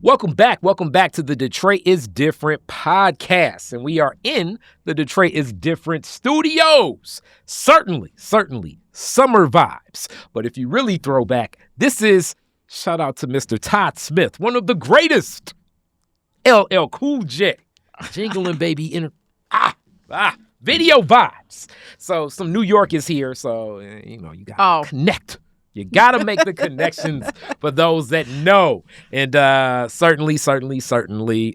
Welcome back to the Detroit is Different podcast. And we are in the Detroit is Different studios. Certainly, summer vibes. But if you really throw back, this is, shout out to Mr. Todd Smith, one of the greatest. LL Cool J. Jingling baby video vibes. So some New York is here. So, you got to connect. You got to make the connections for those that know. And certainly,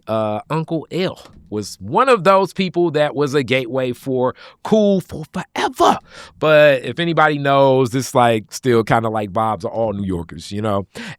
Uncle L was one of those people that was a gateway for cool for forever. But if anybody knows, it's like still kind of like vibes are all New Yorkers,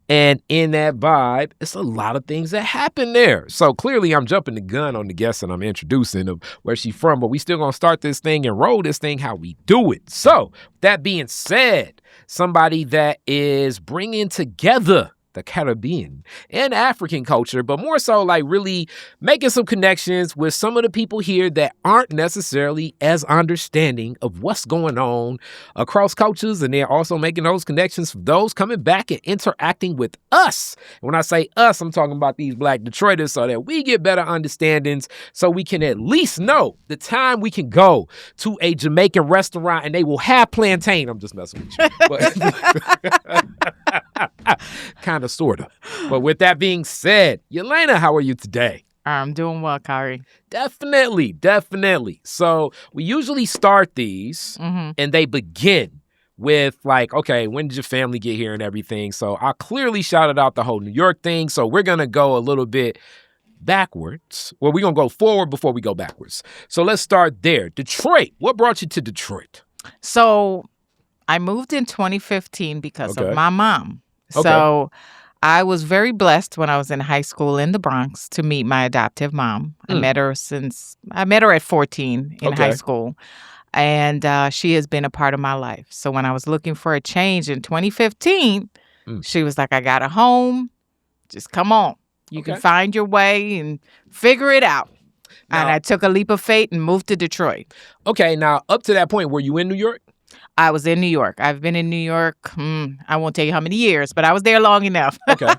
And in that vibe, it's a lot of things that happen there. So clearly I'm jumping the gun on the guest that I'm introducing of where she's from. But we still going to start this thing and roll this thing how we do it. So that being said, somebody that is bringing together the Caribbean and African culture, but more so like really making some connections with some of the people here that aren't necessarily as understanding of what's going on across cultures. And they're also making those connections for those coming back and interacting with us. And when I say us, I'm talking about these Black Detroiters so that we get better understandings so we can at least know the time we can go to a Jamaican restaurant and they will have plantain. I'm just messing with you. But kind of, sort of. But with that being said, Yelena, how are you today? I'm doing well, Kari. Definitely. So we usually start these and they begin with like, okay, when did your family get here and everything? So I clearly shouted out the whole New York thing. So we're going to go a little bit backwards. Well, we're going to go forward before we go backwards. So let's start there. Detroit. What brought you to Detroit? So I moved in 2015 because of my mom. Okay. So I was very blessed when I was in high school in the Bronx to meet my adoptive mom. I met her at 14 in high school. And she has been a part of my life. So when I was looking for a change in 2015, she was like, I got a home. Just come on. You can find your way and figure it out. Now, and I took a leap of faith and moved to Detroit. Okay. Now, up to that point, were you in New York? I was in New York. I've been in New York, I won't tell you how many years, but I was there long enough. Okay.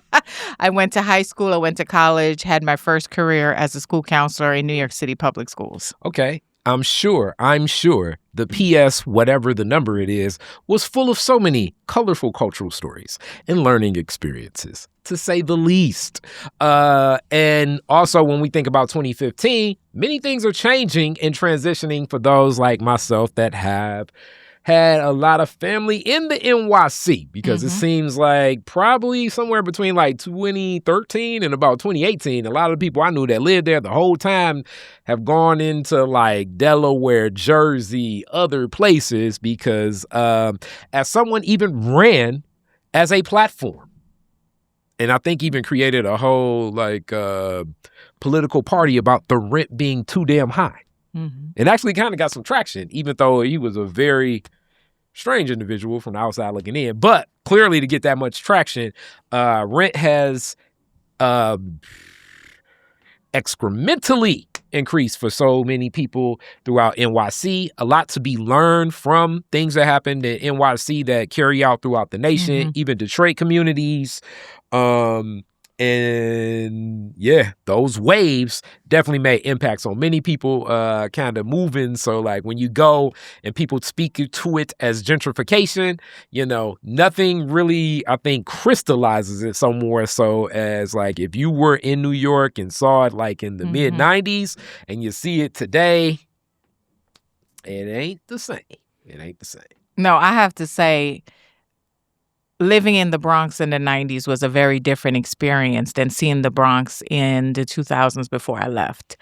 I went to high school. I went to college, had my first career as a school counselor in New York City public schools. Okay. I'm sure the PS, whatever the number it is, was full of so many colorful cultural stories and learning experiences, to say the least. And also when we think about 2015, many things are changing and transitioning for those like myself that have had a lot of family in the NYC because it seems like probably somewhere between like 2013 and about 2018, a lot of the people I knew that lived there the whole time have gone into like Delaware, Jersey, other places because as someone even ran as a platform. And I think even created a whole like political party about the rent being too damn high. And actually kind of got some traction, even though he was a very strange individual from the outside looking in. But clearly to get that much traction, rent has excrementally increased for so many people throughout NYC. A lot to be learned from things that happened in NYC that carry out throughout the nation, even Detroit communities. And yeah, those waves definitely made impacts on many people kind of moving. So like when you go and people speak to it as gentrification, nothing really, I think, crystallizes it so more so as like if you were in New York and saw it like in the mid 90s and you see it today, it ain't the same. No, I have to say, living in the Bronx in the 90s was a very different experience than seeing the Bronx in the 2000s before I left.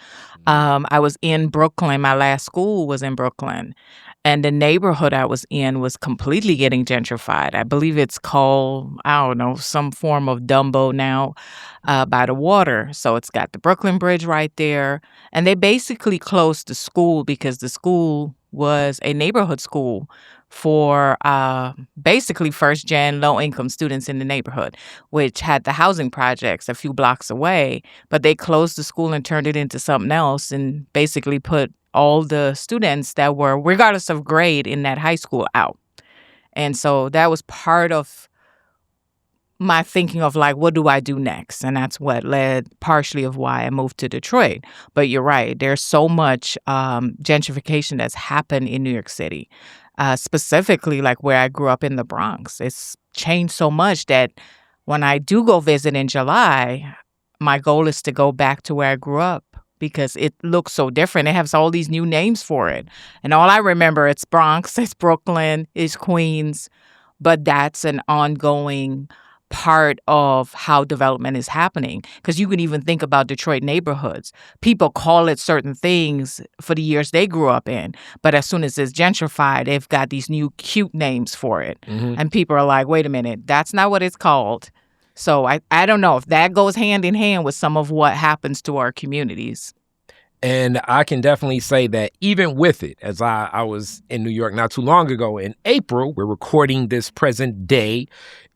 I was in Brooklyn. My last school was in Brooklyn. And the neighborhood I was in was completely getting gentrified. I believe it's called, some form of Dumbo now by the water. So it's got the Brooklyn Bridge right there. And they basically closed the school because the school was a neighborhood school for basically first-gen low-income students in the neighborhood, which had the housing projects a few blocks away. But they closed the school and turned it into something else and basically put all the students that were, regardless of grade, in that high school out. And so that was part of my thinking of like, what do I do next? And that's what led partially of why I moved to Detroit. But you're right. There's so much gentrification that's happened in New York City, specifically like where I grew up in the Bronx. It's changed so much that when I do go visit in July, my goal is to go back to where I grew up because it looks so different. It has all these new names for it. And all I remember, it's Bronx, it's Brooklyn, it's Queens. But that's an ongoing part of how development is happening. Because you can even think about Detroit neighborhoods. People call it certain things for the years they grew up in. But as soon as it's gentrified, they've got these new cute names for it. Mm-hmm. And people are like, wait a minute, that's not what it's called. So I don't know if that goes hand in hand with some of what happens to our communities. And I can definitely say that even with it, as I was in New York not too long ago in April, we're recording this present day.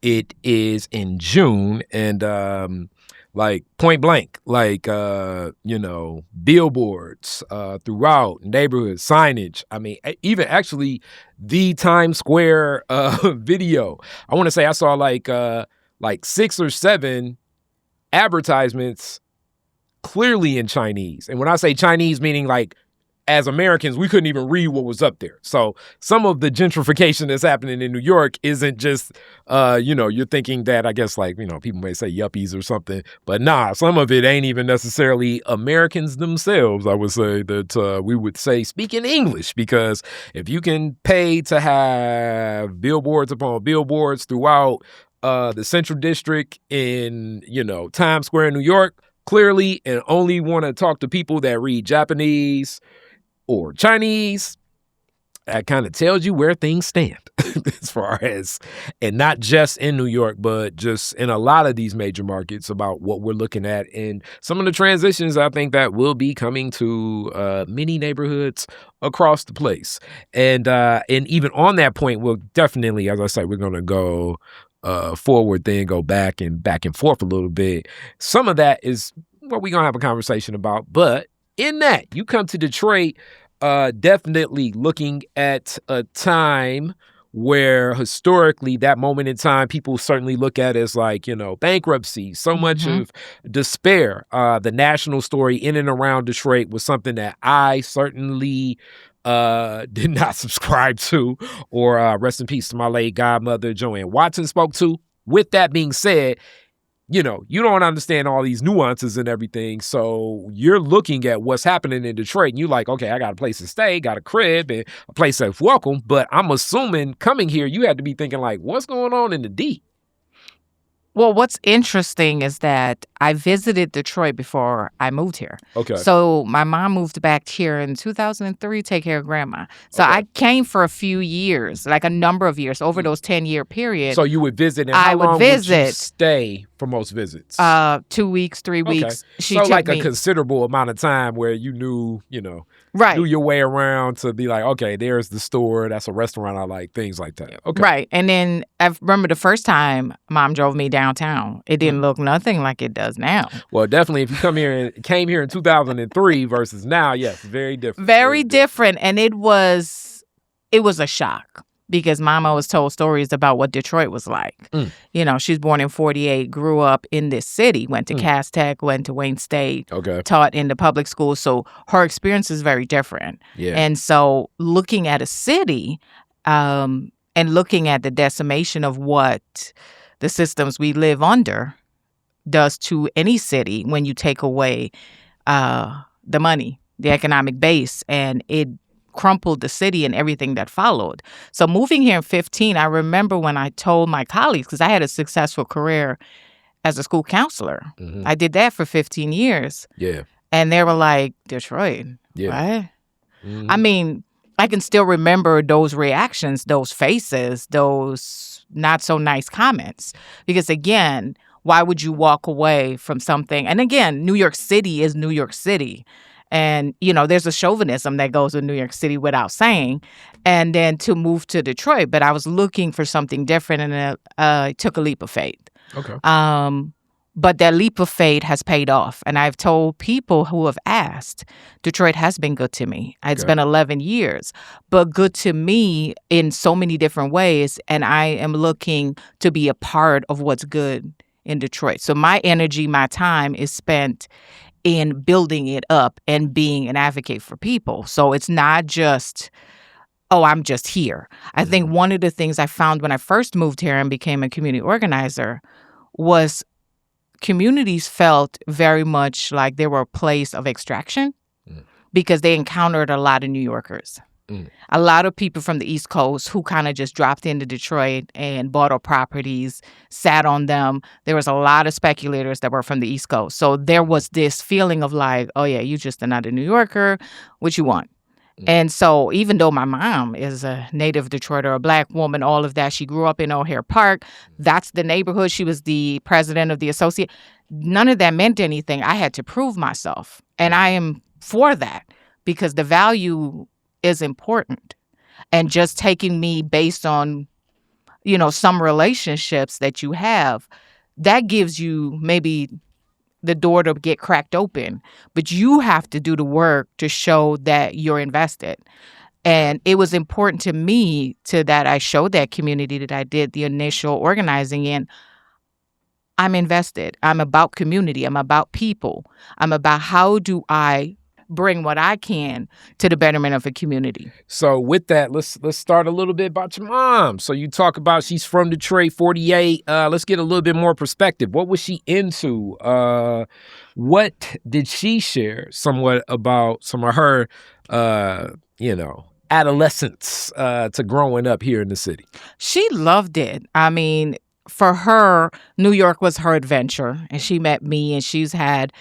It is in June, and like point blank, like, billboards throughout neighborhoods, signage. I mean, even actually the Times Square video. I want to say I saw like 6 or 7 advertisements clearly in Chinese. And when I say Chinese, meaning like as Americans, we couldn't even read what was up there. So some of the gentrification that's happening in New York isn't just, you're thinking that, I guess, like, people may say yuppies or something. But nah, some of it ain't even necessarily Americans themselves. I would say that we would say speaking English, because if you can pay to have billboards upon billboards throughout the Central District in, Times Square in New York, clearly, and only want to talk to people that read Japanese or Chinese, that kind of tells you where things stand as far as, and not just in New York, but just in a lot of these major markets about what we're looking at and some of the transitions I think that will be coming to many neighborhoods across the place. And even on that point, we'll definitely, as I say, we're going to go forward, then go back and forth a little bit. Some of that is what we're going to have a conversation about. But in that, you come to Detroit, definitely looking at a time where historically that moment in time, people certainly look at as like, bankruptcy, so much of despair. The national story in and around Detroit was something that I certainly did not subscribe to, or rest in peace to my late godmother, Joanne Watson, spoke to. With that being said, you don't understand all these nuances and everything. So you're looking at what's happening in Detroit and you're like, okay, I got a place to stay, got a crib and a place that's welcome. But I'm assuming coming here, you had to be thinking like, what's going on in the D? Well, what's interesting is that I visited Detroit before I moved here. Okay. So my mom moved back here in 2003 to take care of grandma. So I came for a few years, like a number of years, over those 10-year period. So you would visit, and how long would you stay for most visits? 2 weeks, 3 weeks. She so like a considerable amount of time where you knew, right, knew your way around to be like, okay, there's the store, that's a restaurant I like, things like that. Okay. Right. And then I remember the first time Mom drove me downtown, it didn't look nothing like it does now. Well, definitely if you came here in 2003 versus now, yes, very different. Very different. And it was a shock. Because Mama was told stories about what Detroit was like. She's born in 48, grew up in this city, went to Cass Tech, went to Wayne State, taught in the public school. So her experience is very different. Yeah. And so looking at a city and looking at the decimation of what the systems we live under does to any city when you take away the money, the economic base, and it crumpled the city and everything that followed. So moving here in 2015, I remember when I told my colleagues, because I had a successful career as a school counselor. I did that for 15 years. Yeah. And they were like, Detroit, right? I mean, I can still remember those reactions, those faces, those not so nice comments. Because again, why would you walk away from something? And again, New York City is New York City. And, there's a chauvinism that goes with New York City without saying. And then to move to Detroit. But I was looking for something different, and I took a leap of faith. Okay. But that leap of faith has paid off. And I've told people who have asked, Detroit has been good to me. It's been 11 years, but good to me in so many different ways. And I am looking to be a part of what's good in Detroit. So my energy, my time is spent in building it up and being an advocate for people. So it's not just, oh, I'm just here. I think one of the things I found when I first moved here and became a community organizer was communities felt very much like they were a place of extraction because they encountered a lot of New Yorkers. A lot of people from the East Coast who kind of just dropped into Detroit and bought up properties, sat on them. There was a lot of speculators that were from the East Coast. So there was this feeling of like, oh, yeah, you just another New Yorker. What you want? And so even though my mom is a native Detroiter, a Black woman, all of that, she grew up in O'Hare Park. That's the neighborhood. She was the president of the associate. None of that meant anything. I had to prove myself. And I am for that because the value is important. And just taking me based on, some relationships that you have, that gives you maybe the door to get cracked open. But you have to do the work to show that you're invested. And it was important to me that I showed that community that I did the initial organizing in. I'm invested. I'm about community. I'm about people. I'm about how do I bring what I can to the betterment of a community. So with that, let's start a little bit about your mom. So you talk about she's from Detroit, 48. Let's get a little bit more perspective. What was she into? What did she share somewhat about some of her, adolescence to growing up here in the city? She loved it. I mean, for her, New York was her adventure, and she met me, and she's had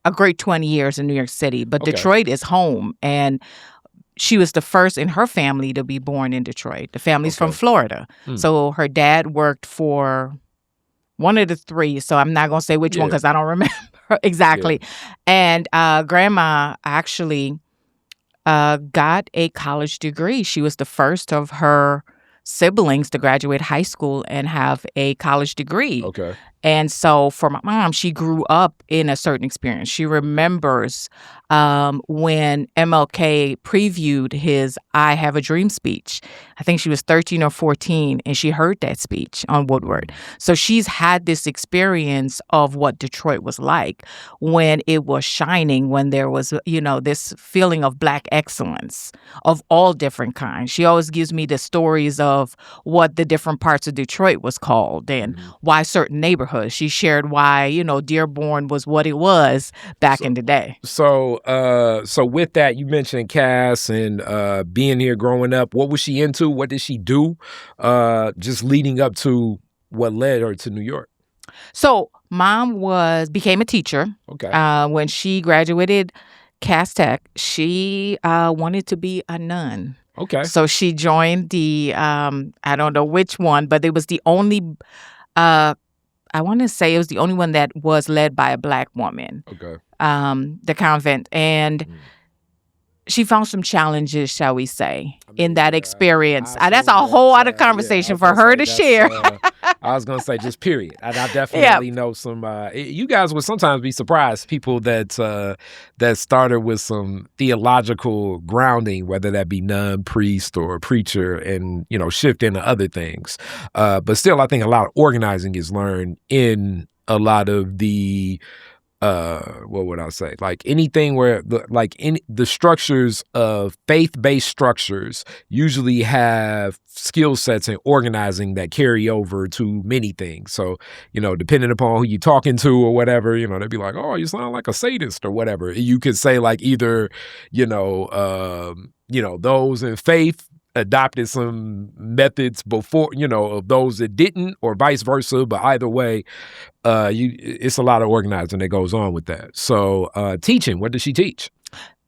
a great 20 years in New York City, but Detroit is home. And she was the first in her family to be born in Detroit. The family's from Florida. So her dad worked for one of the three. So I'm not going to say which one because I don't remember exactly. And grandma actually got a college degree. She was the first of her siblings to graduate high school and have a college degree. And so for my mom, she grew up in a certain experience. She remembers when MLK previewed his I Have a Dream speech. I think she was 13 or 14, and she heard that speech on Woodward. So she's had this experience of what Detroit was like when it was shining, when there was, this feeling of Black excellence of all different kinds. She always gives me the stories of what the different parts of Detroit was called and why certain neighborhoods. She shared why, Dearborn was what it was back in the day. So with that, you mentioned Cass and being here growing up. What was she into? What did she do? Just leading up to what led her to New York. So mom became a teacher. When she graduated Cass Tech, she wanted to be a nun. So she joined the, I don't know which one, but it was the only, I want to say it was the only one that was led by a Black woman, the convent. And she found some challenges, shall we say, in that experience. That's a whole other conversation for her to share. I was going to say just period. I definitely know some, you guys would sometimes be surprised, people that started with some theological grounding, whether that be nun, priest, or preacher, and, shift into other things. But still, I think a lot of organizing is learned in a lot of the what would I say? Like anything where the structures of faith-based structures usually have skill sets in organizing that carry over to many things. So, depending upon who you're talking to or whatever, they'd be like, oh, you sound like a sadist or whatever. You could say like either, those in faith adopted some methods before, of those that didn't, or vice versa. But either way, it's a lot of organizing that goes on with that. So teaching, what does she teach?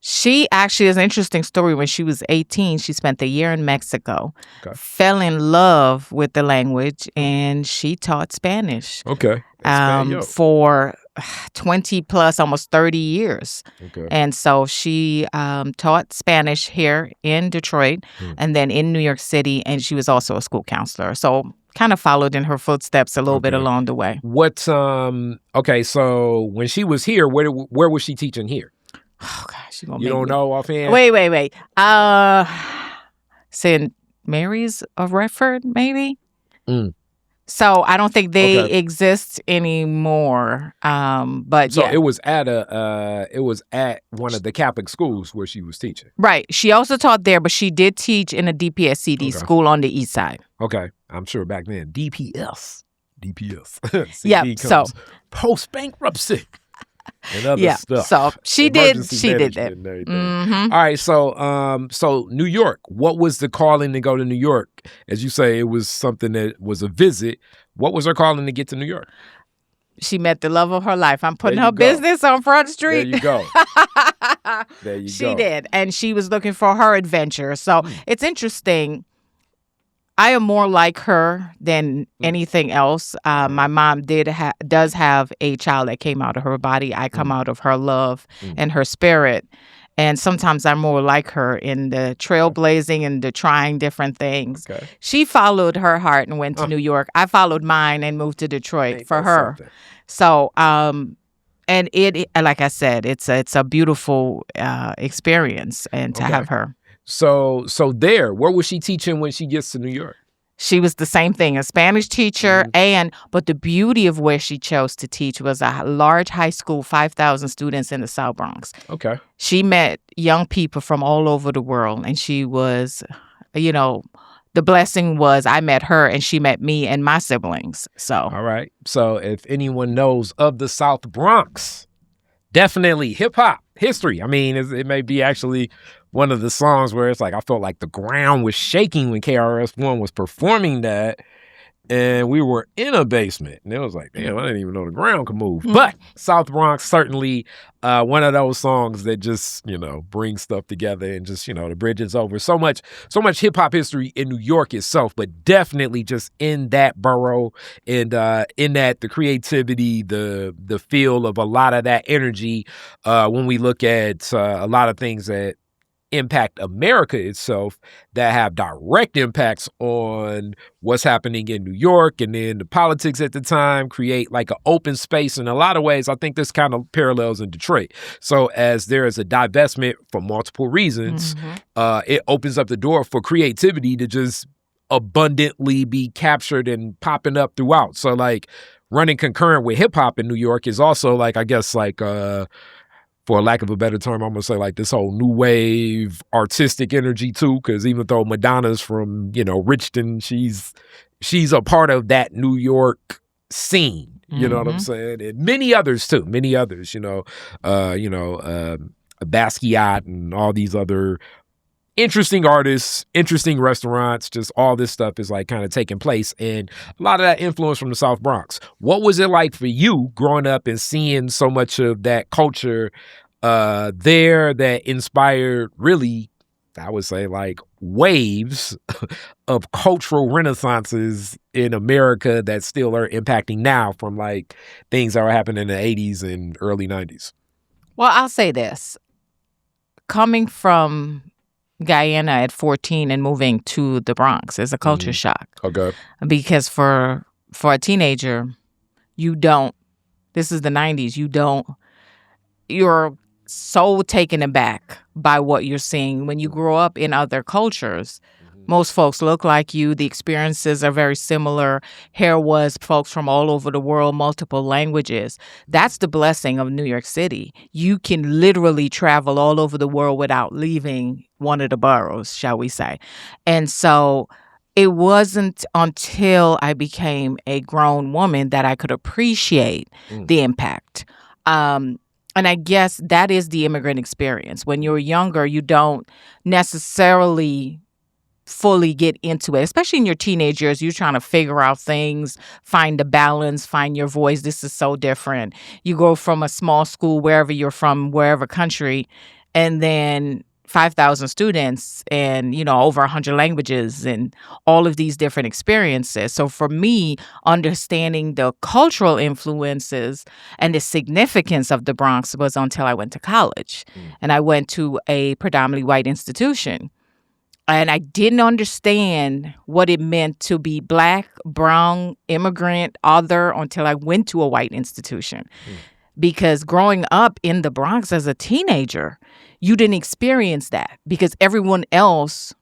She actually has an interesting story. When she was 18, she spent a year in Mexico, fell in love with the language, and she taught Spanish. For 20 plus, almost 30 years. And so she taught Spanish here in Detroit and then in New York City, and she was also a school counselor. So kind of followed in her footsteps a little bit along the way. Okay, so when she was here, where was she teaching here? Oh gosh, you don't know offhand? Wait. St. Mary's of Redford, maybe. So I don't think they exist anymore. But so it was at one of the Catholic schools where she was teaching. Right. She also taught there, but she did teach in a DPS-CD school on the east side. Okay, I'm sure back then DPS. Yeah. So post bankruptcy. And other stuff. So she did that. Mm-hmm. All right, so New York. What was the calling to go to New York? As you say, it was something that was a visit. What was her calling to get to New York? She met the love of her life. I'm putting her business on Front Street. There you go. She did, and she was looking for her adventure. So it's interesting. I am more like her than anything else. My mom does have a child that came out of her body. I come out of her love and her spirit. And sometimes I'm more like her in the trailblazing and the trying different things. Okay. She followed her heart and went to New York. I followed mine and moved to Detroit for her. Something. So, and it, like I said, it's a beautiful experience and to have her. So where was she teaching when she gets to New York? She was the same thing, a Spanish teacher, but the beauty of where she chose to teach was a large high school, 5,000 students in the South Bronx. Okay. She met young people from all over the world, and she was, the blessing was I met her and she met me and my siblings. So. All right. So if anyone knows of the South Bronx, definitely hip hop history. I mean, it may be actually one of the songs where it's like I felt like the ground was shaking when KRS-One was performing that, and we were in a basement, and it was like, damn, I didn't even know the ground could move. But South Bronx, certainly one of those songs that just, brings stuff together and just, the bridge is over. So much hip hop history in New York itself, but definitely just in that borough and in that the creativity, the feel of a lot of that energy when we look at a lot of things that impact America itself that have direct impacts on what's happening in New York, and then the politics at the time create like an open space. In a lot of ways, I think this kind of parallels in Detroit. So as there is a divestment for multiple reasons, it opens up the door for creativity to just abundantly be captured and popping up throughout. So like running concurrent with hip hop in New York is also like, I guess like, for lack of a better term, I'm going to say like this whole new wave artistic energy too, because even though Madonna's from, Richton, she's a part of that New York scene, you know what I'm saying? And many others too, Basquiat and all these other interesting artists, interesting restaurants, just all this stuff is like kind of taking place, and a lot of that influence from the South Bronx. What was it like for you growing up and seeing so much of that culture there that inspired really, I would say, like waves of cultural renaissances in America that still are impacting now from like things that were happening in the 80s and early 90s? Well, I'll say this. Coming from Guyana at 14 and moving to the Bronx is a culture shock. Okay. Because for a teenager, this is the 90s, you're so taken aback by what you're seeing. When you grow up in other cultures, most folks look like you. The experiences are very similar. Here was folks from all over the world, multiple languages. That's the blessing of New York City. You can literally travel all over the world without leaving one of the boroughs, shall we say. And so it wasn't until I became a grown woman that I could appreciate the impact. And I guess that is the immigrant experience. When you're younger, you don't necessarily fully get into it, especially in your teenage years. You're trying to figure out things, find the balance, find your voice. This is so different. You go from a small school, wherever you're from, wherever country, and then 5,000 students and, over 100 languages and all of these different experiences. So for me, understanding the cultural influences and the significance of the Bronx was until I went to college. And I went to a predominantly white institution. And I didn't understand what it meant to be Black, brown, immigrant, other until I went to a white institution. Because growing up in the Bronx as a teenager, you didn't experience that because everyone else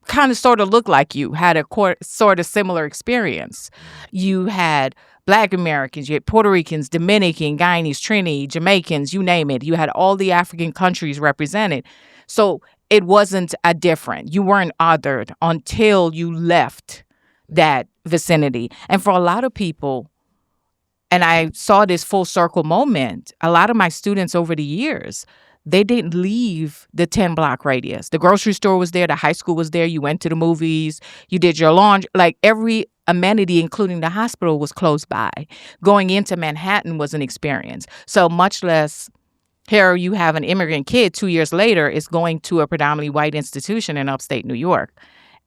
kind of sort of looked like you, had a sort of similar experience. You had Black Americans, you had Puerto Ricans, Dominican, Guyanese, Trini, Jamaicans, you name it. You had all the African countries represented. So it wasn't a different. You weren't othered until you left that vicinity. And for a lot of people, and I saw this full circle moment, a lot of my students over the years, they didn't leave the 10-block radius. The grocery store was there. The high school was there. You went to the movies. You did your laundry. Like every amenity, including the hospital, was close by. Going into Manhattan was an experience. So much less here you have an immigrant kid 2 years later is going to a predominantly white institution in upstate New York.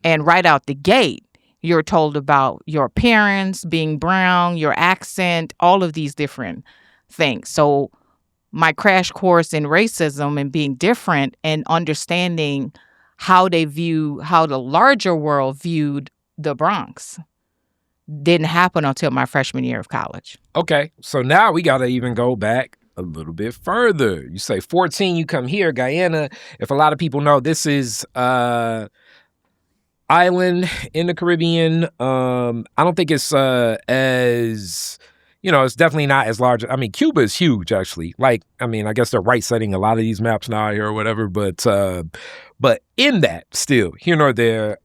And right out the gate, you're told about your appearance, being brown, your accent, all of these different things. So my crash course in racism and being different and understanding how the larger world viewed the Bronx didn't happen until my freshman year of college. Okay, so now we got to even go back a little bit further. You say 14, you come here, Guyana. If a lot of people know, this is island in the Caribbean. I don't think it's as, it's definitely not as large. I mean, Cuba is huge, actually. Like, I guess they're right-setting a lot of these maps now here or whatever, but in that, still, here nor there,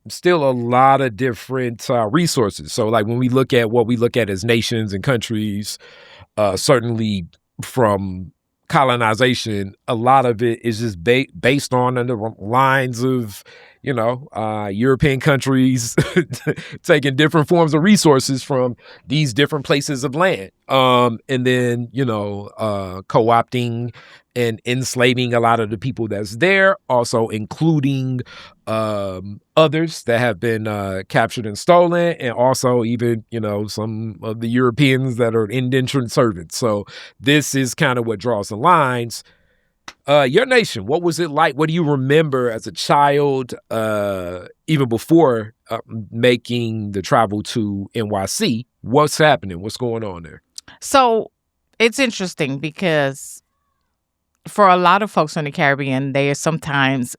still a lot of different resources. So, like, when we look at what we look at as nations and countries, certainly from colonization, a lot of it is just based on the lines of, European countries taking different forms of resources from these different places of land. And then, co-opting and enslaving a lot of the people that's there, also including others that have been captured and stolen, and also even, some of the Europeans that are indentured servants. So this is kind of what draws the lines. Your nation, what was it like? What do you remember as a child, even before making the travel to NYC? What's happening? What's going on there? So it's interesting because for a lot of folks in the Caribbean, they sometimes,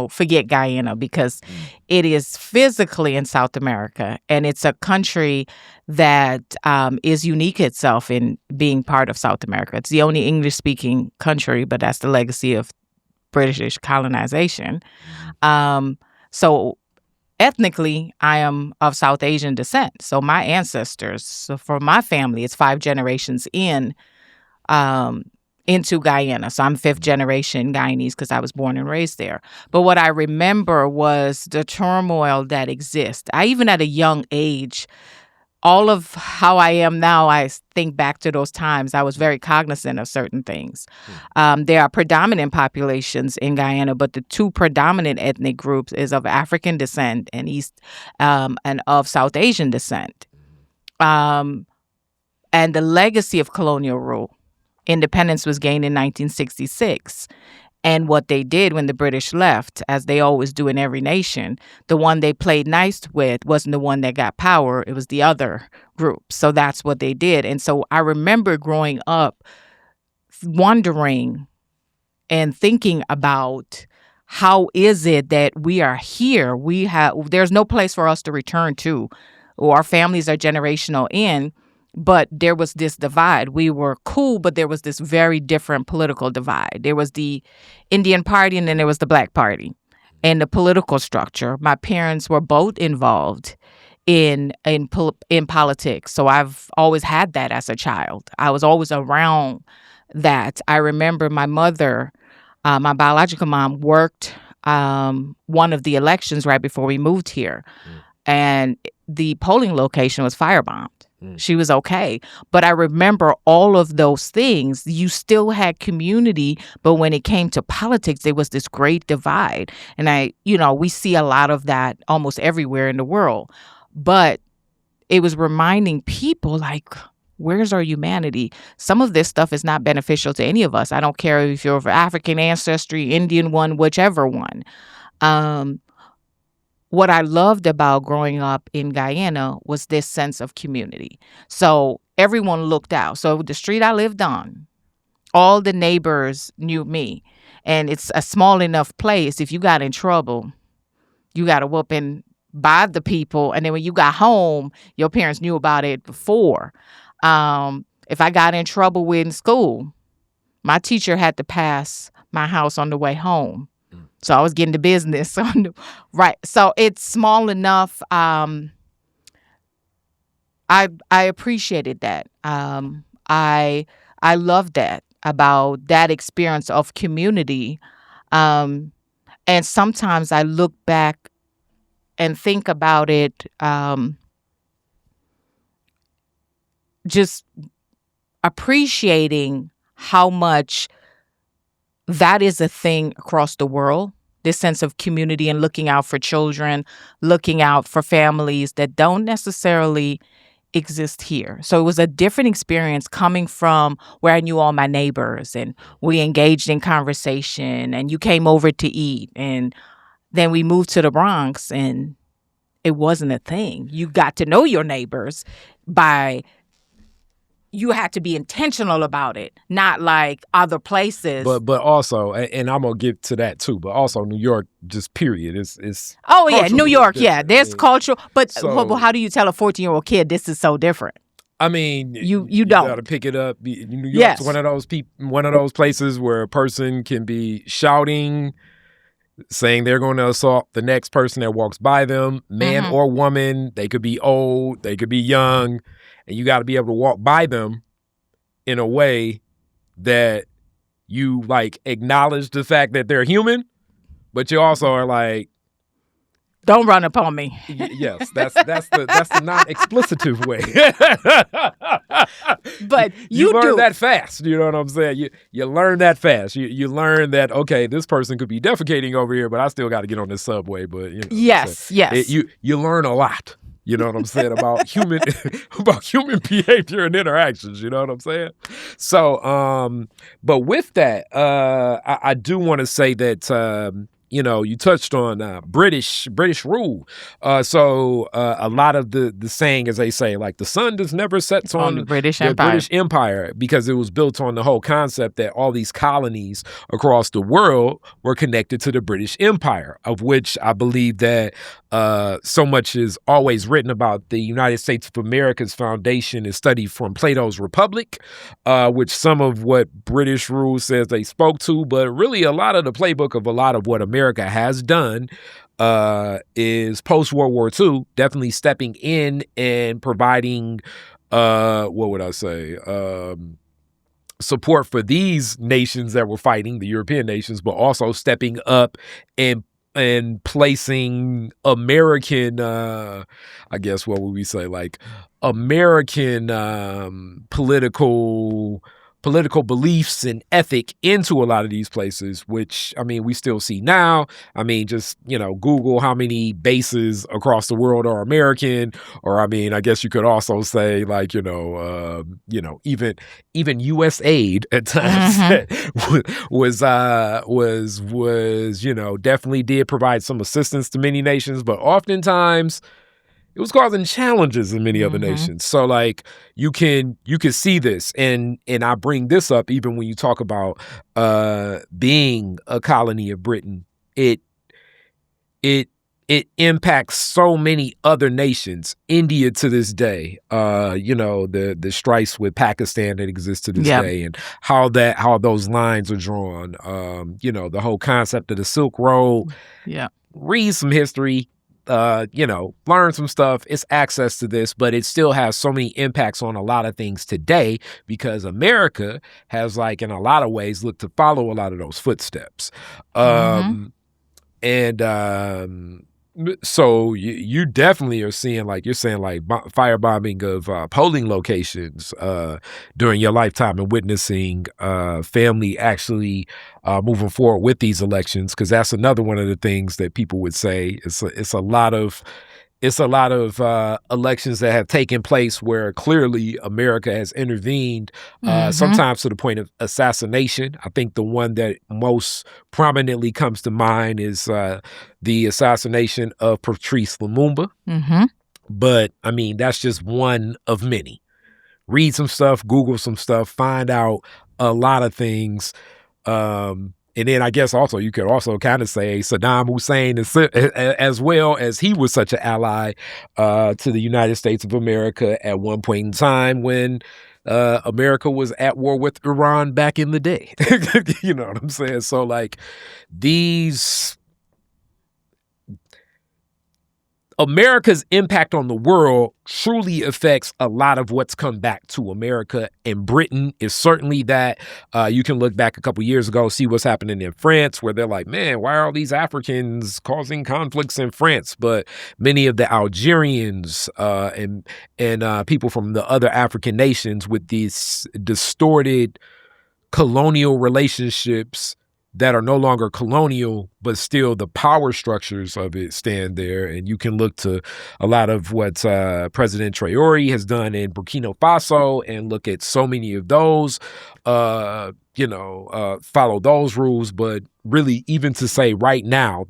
forget Guyana because it is physically in South America, and it's a country that is unique itself in being part of South America. It's the only English-speaking country, but that's the legacy of British colonization. So ethnically, I am of South Asian descent. So my ancestors, so for my family, it's 5 generations into Guyana. So I'm 5th generation Guyanese because I was born and raised there. But what I remember was the turmoil that exists. Even at a young age, all of how I am now, I think back to those times. I was very cognizant of certain things. There are predominant populations in Guyana, but the 2 predominant ethnic groups is of African descent and and of South Asian descent. And the legacy of colonial rule. Independence was gained in 1966. And what they did when the British left, as they always do in every nation, the one they played nice with wasn't the one that got power. It was the other group. So that's what they did. And so I remember growing up wondering and thinking about, how is it that we are here? There's no place for us to return to, or our families are generational in. But there was this divide. We were cool, but there was this very different political divide. There was the Indian Party, and then there was the Black Party. And the political structure, my parents were both involved in politics. So I've always had that as a child. I was always around that. I remember my mother, my biological mom, worked one of the elections right before we moved here. And the polling location was firebombed. She was okay. But I remember all of those things. You still had community, but when it came to politics, there was this great divide. And we see a lot of that almost everywhere in the world. But it was reminding people, like, where's our humanity? Some of this stuff is not beneficial to any of us. I don't care if you're of African ancestry, Indian one, whichever one. What I loved about growing up in Guyana was this sense of community. So everyone looked out. So the street I lived on, all the neighbors knew me. And it's a small enough place. If you got in trouble, you got a whooping by the people. And then when you got home, your parents knew about it before. If I got in trouble in school, my teacher had to pass my house on the way home. So I was getting to business. Right. So it's small enough. I appreciated that. I love that about that experience of community. And sometimes I look back and think about it, just appreciating how much that is a thing across the world, this sense of community and looking out for children, looking out for families that don't necessarily exist here. So it was a different experience coming from where I knew all my neighbors and we engaged in conversation and you came over to eat. And then we moved to the Bronx and it wasn't a thing. You got to know your neighbors you had to be intentional about it, not like other places. But also, and I'm gonna get to that too. But also, New York, just period. It's oh yeah, New York, yeah. There's cultural, but how do you tell a 14-year-old kid this is so different? I mean, you don't got to pick it up. New York's one of those places where a person can be shouting, saying they're going to assault the next person that walks by them, man or woman. They could be old, they could be young. And you got to be able to walk by them in a way that you like acknowledge the fact that they're human, but you also are like, don't run upon me. Yes, that's the non-explicitive way. But you learn that fast. You know what I'm saying? You learn that fast. You learn that, okay, this person could be defecating over here, but I still got to get on this subway. But yes. You learn a lot. You know what I'm saying about human behavior and interactions. You know what I'm saying? So, but with that, I do want to say that. You touched on British rule. So a lot of the saying, as they say, like the sun does never set on the British Empire, because it was built on the whole concept that all these colonies across the world were connected to the British Empire, of which I believe that so much is always written about. The United States of America's foundation is studied from Plato's Republic, which some of what British rule says they spoke to, but really a lot of the playbook of a lot of what America has done is post-World War II, definitely stepping in and providing, support for these nations that were fighting, the European nations, but also stepping up and placing American, I guess, what would we say, like American political beliefs and ethic into a lot of these places, which, I mean, we still see now. I mean, just, Google how many bases across the world are American, or, I mean, I guess you could also say, like, even U.S. aid at times was definitely did provide some assistance to many nations, but oftentimes it was causing challenges in many other nations. So like you can see this, and I bring this up even when you talk about being a colony of Britain. It impacts so many other nations. India to this day, the strife with Pakistan that exists to this day, and how those lines are drawn. The whole concept of the Silk Road. Yeah, read some history. Learn some stuff. It's access to this, but it still has so many impacts on a lot of things today, because America has, like, in a lot of ways, looked to follow a lot of those footsteps. So you definitely are seeing, like you're saying, like firebombing of polling locations during your lifetime, and witnessing family actually moving forward with these elections, because that's another one of the things that people would say. It's a lot of it's a lot of elections that have taken place where clearly America has intervened, sometimes to the point of assassination. I think the one that most prominently comes to mind is the assassination of Patrice Lumumba. But, I mean, that's just one of many. Read some stuff, Google some stuff, find out a lot of things. And then I guess also you could also kind of say Saddam Hussein as well, as he was such an ally to the United States of America at one point in time when America was at war with Iran back in the day. You know what I'm saying? So like America's impact on the world truly affects a lot of what's come back to America, and Britain is certainly that. You can look back a couple years ago, see what's happening in France, where they're like, man, why are all these Africans causing conflicts in France? But many of the Algerians and people from the other African nations with these distorted colonial relationships that are no longer colonial, but still the power structures of it stand there. And you can look to a lot of what President Traoré has done in Burkina Faso and look at so many of those, follow those rules. But really, even to say right now,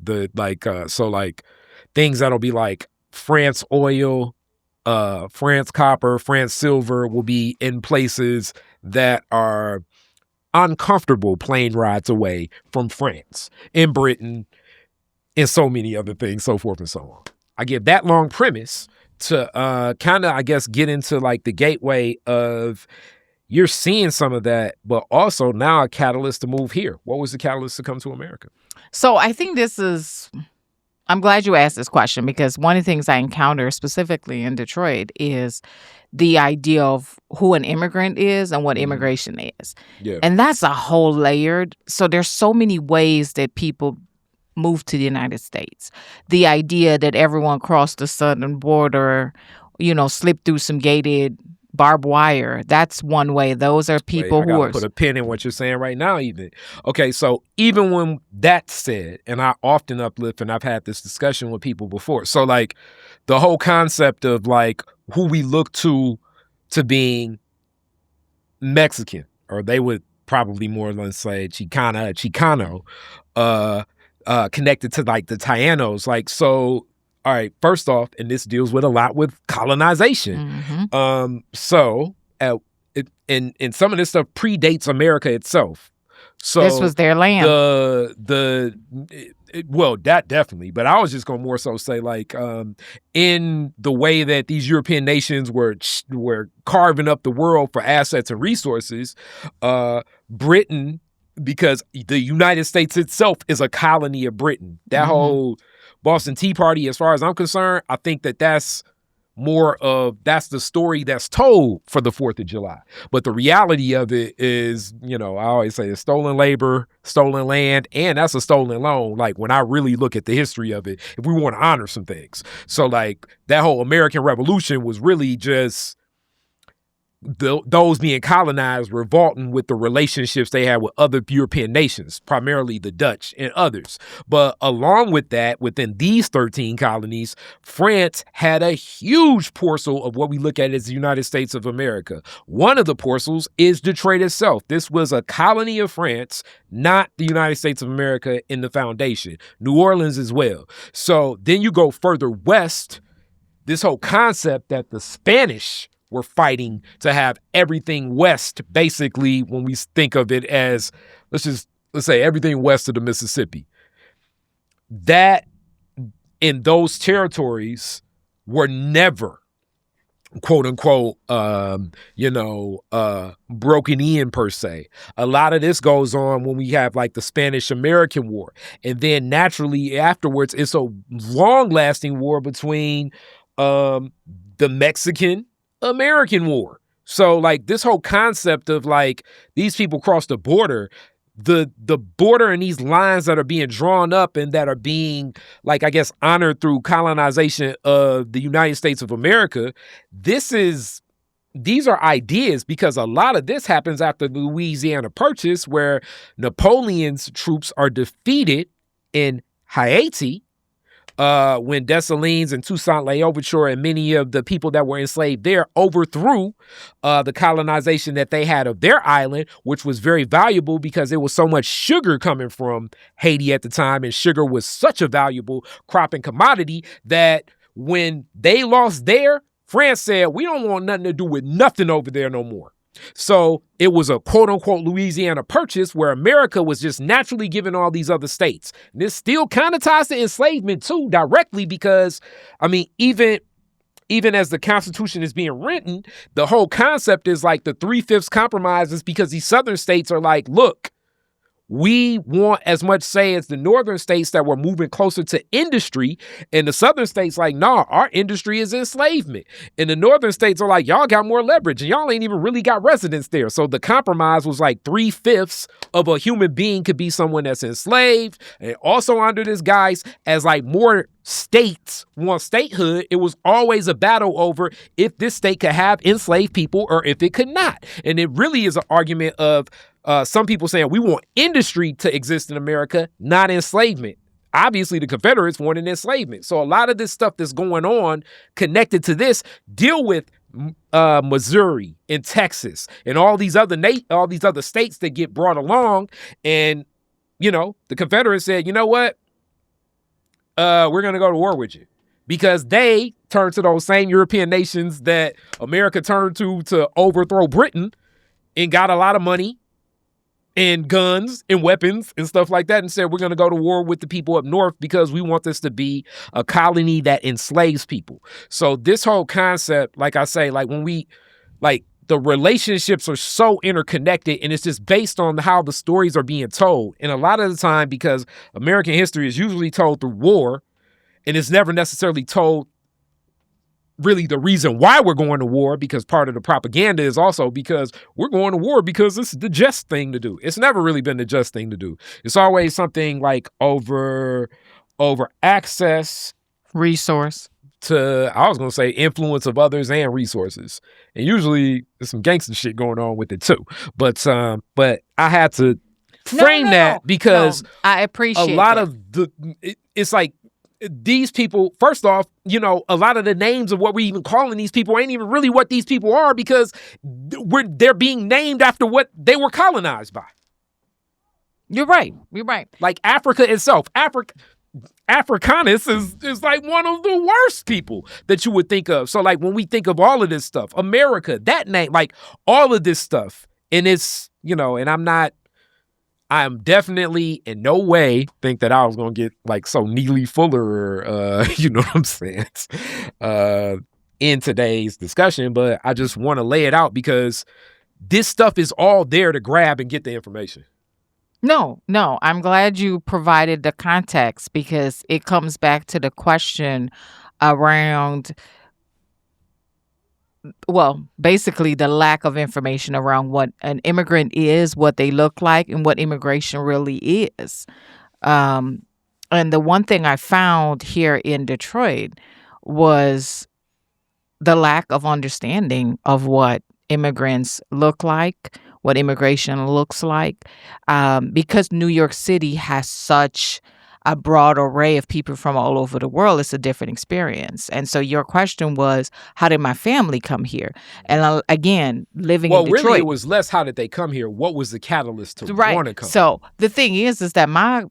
things that'll be like France oil, France copper, France silver will be in places that are uncomfortable plane rides away from France, in Britain, and so many other things, so forth and so on. I give that long premise to kind of, I guess, get into like the gateway of you're seeing some of that, but also now a catalyst to move here. What was the catalyst to come to America? So I think I'm glad you asked this question, because one of the things I encounter specifically in Detroit is the idea of who an immigrant is and what immigration is. Yeah. And that's a whole layered. So there's so many ways that people move to the United States. The idea that everyone crossed the southern border, slipped through some gated barbed wire. That's one way. Those are people who are... put a pin in what you're saying right now even. Okay, so even when that's said, and I often uplift, and I've had this discussion with people before, so like the whole concept of like who we look to being Mexican, or they would probably more or less say Chicano, connected to like the Taínos. Like, so, all right, first off, and this deals with a lot with colonization. And some of this stuff predates America itself. So this was their land. Well, that definitely. But I was just going to more so say, like, in the way that these European nations were carving up the world for assets and resources, Britain, because the United States itself is a colony of Britain. That whole Boston Tea Party, as far as I'm concerned, I think that's the story that's told for the 4th of July. But the reality of it is, I always say it's stolen labor, stolen land, and that's a stolen loan. Like when I really look at the history of it, if we want to honor some things. So like that whole American Revolution was really just those being colonized revolting with the relationships they had with other European nations, primarily the Dutch and others. But along with that, within these 13 colonies, France had a huge parcel of what we look at as the United States of America. One of the parcels is Detroit itself. This was a colony of France, not the United States of America in the foundation. New Orleans as well. So then you go further west, this whole concept that the Spanish were fighting to have everything west, basically, when we think of it as, let's say everything west of the Mississippi. That in those territories were never, quote unquote, broken in per se. A lot of this goes on when we have like the Spanish-American War. And then naturally afterwards, it's a long-lasting war between the Mexican-American War. So like this whole concept of like these people cross the border, the border and these lines that are being drawn up and that are being like, I guess, honored through colonization of the United States of America. These are ideas because a lot of this happens after the Louisiana Purchase, where Napoleon's troops are defeated in Haiti. when Dessalines and Toussaint L'Ouverture and many of the people that were enslaved there overthrew the colonization that they had of their island, which was very valuable because there was so much sugar coming from Haiti at the time, and sugar was such a valuable crop and commodity that when they lost there, France said, we don't want nothing to do with nothing over there no more. So it was a quote-unquote Louisiana Purchase where America was just naturally giving all these other states. And this still kind of ties to enslavement too, directly, because, I mean, even as the Constitution is being written, the whole concept is like the 3/5 compromise is because these southern states are like, look, we want as much say as the northern states that were moving closer to industry. And the southern states like, nah, our industry is enslavement. And the northern states are like, y'all got more leverage and y'all ain't even really got residents there. So the compromise was like 3/5 of a human being could be someone that's enslaved. And also under this guise, as like more states want statehood, it was always a battle over if this state could have enslaved people or if it could not. And it really is an argument of some people saying we want industry to exist in America, not enslavement. Obviously, the Confederates wanted enslavement. So a lot of this stuff that's going on connected to this deal with Missouri and Texas and all these other states that get brought along. And, you know, the Confederates said, you know what? We're going to go to war with you, because they turned to those same European nations that America turned to overthrow Britain and got a lot of money and guns and weapons and stuff like that, and said, we're going to go to war with the people up north because we want this to be a colony that enslaves people. So this whole concept, like I say, like when we, like, the relationships are so interconnected, and it's just based on how the stories are being told. And a lot of the time, because American history is usually told through war, and it's never necessarily told really the reason why we're going to war, because part of the propaganda is also because we're going to war because this is the just thing to do. It's never really been the just thing to do. It's always something like over access, resource, to, I was going to say, influence of others and resources. And usually there's some gangster shit going on with it too. But I had to frame that because I appreciate a lot of it's like these people, first off, you know, a lot of the names of what we're even calling these people ain't even really what these people are, because they're being named after what they were colonized by. You're right. Like Africa itself. Africanus is like one of the worst people that you would think of. So like when we think of all of this stuff, America, that name, like all of this stuff, and it's, you know, and I'm definitely in no way think that I was going to get like so Neely Fuller, you know what I'm saying, in today's discussion, but I just want to lay it out because this stuff is all there to grab and get the information. No, I'm glad you provided the context, because it comes back to the question around, well, basically the lack of information around what an immigrant is, what they look like, and what immigration really is. And the one thing I found here in Detroit was the lack of understanding of what immigrants look like, what immigration looks like, because New York City has such a broad array of people from all over the world. It's a different experience. And so your question was, how did my family come here? And again, living in Detroit. Well, really, it was less how did they come here? What was the catalyst to want to come? So the thing is that my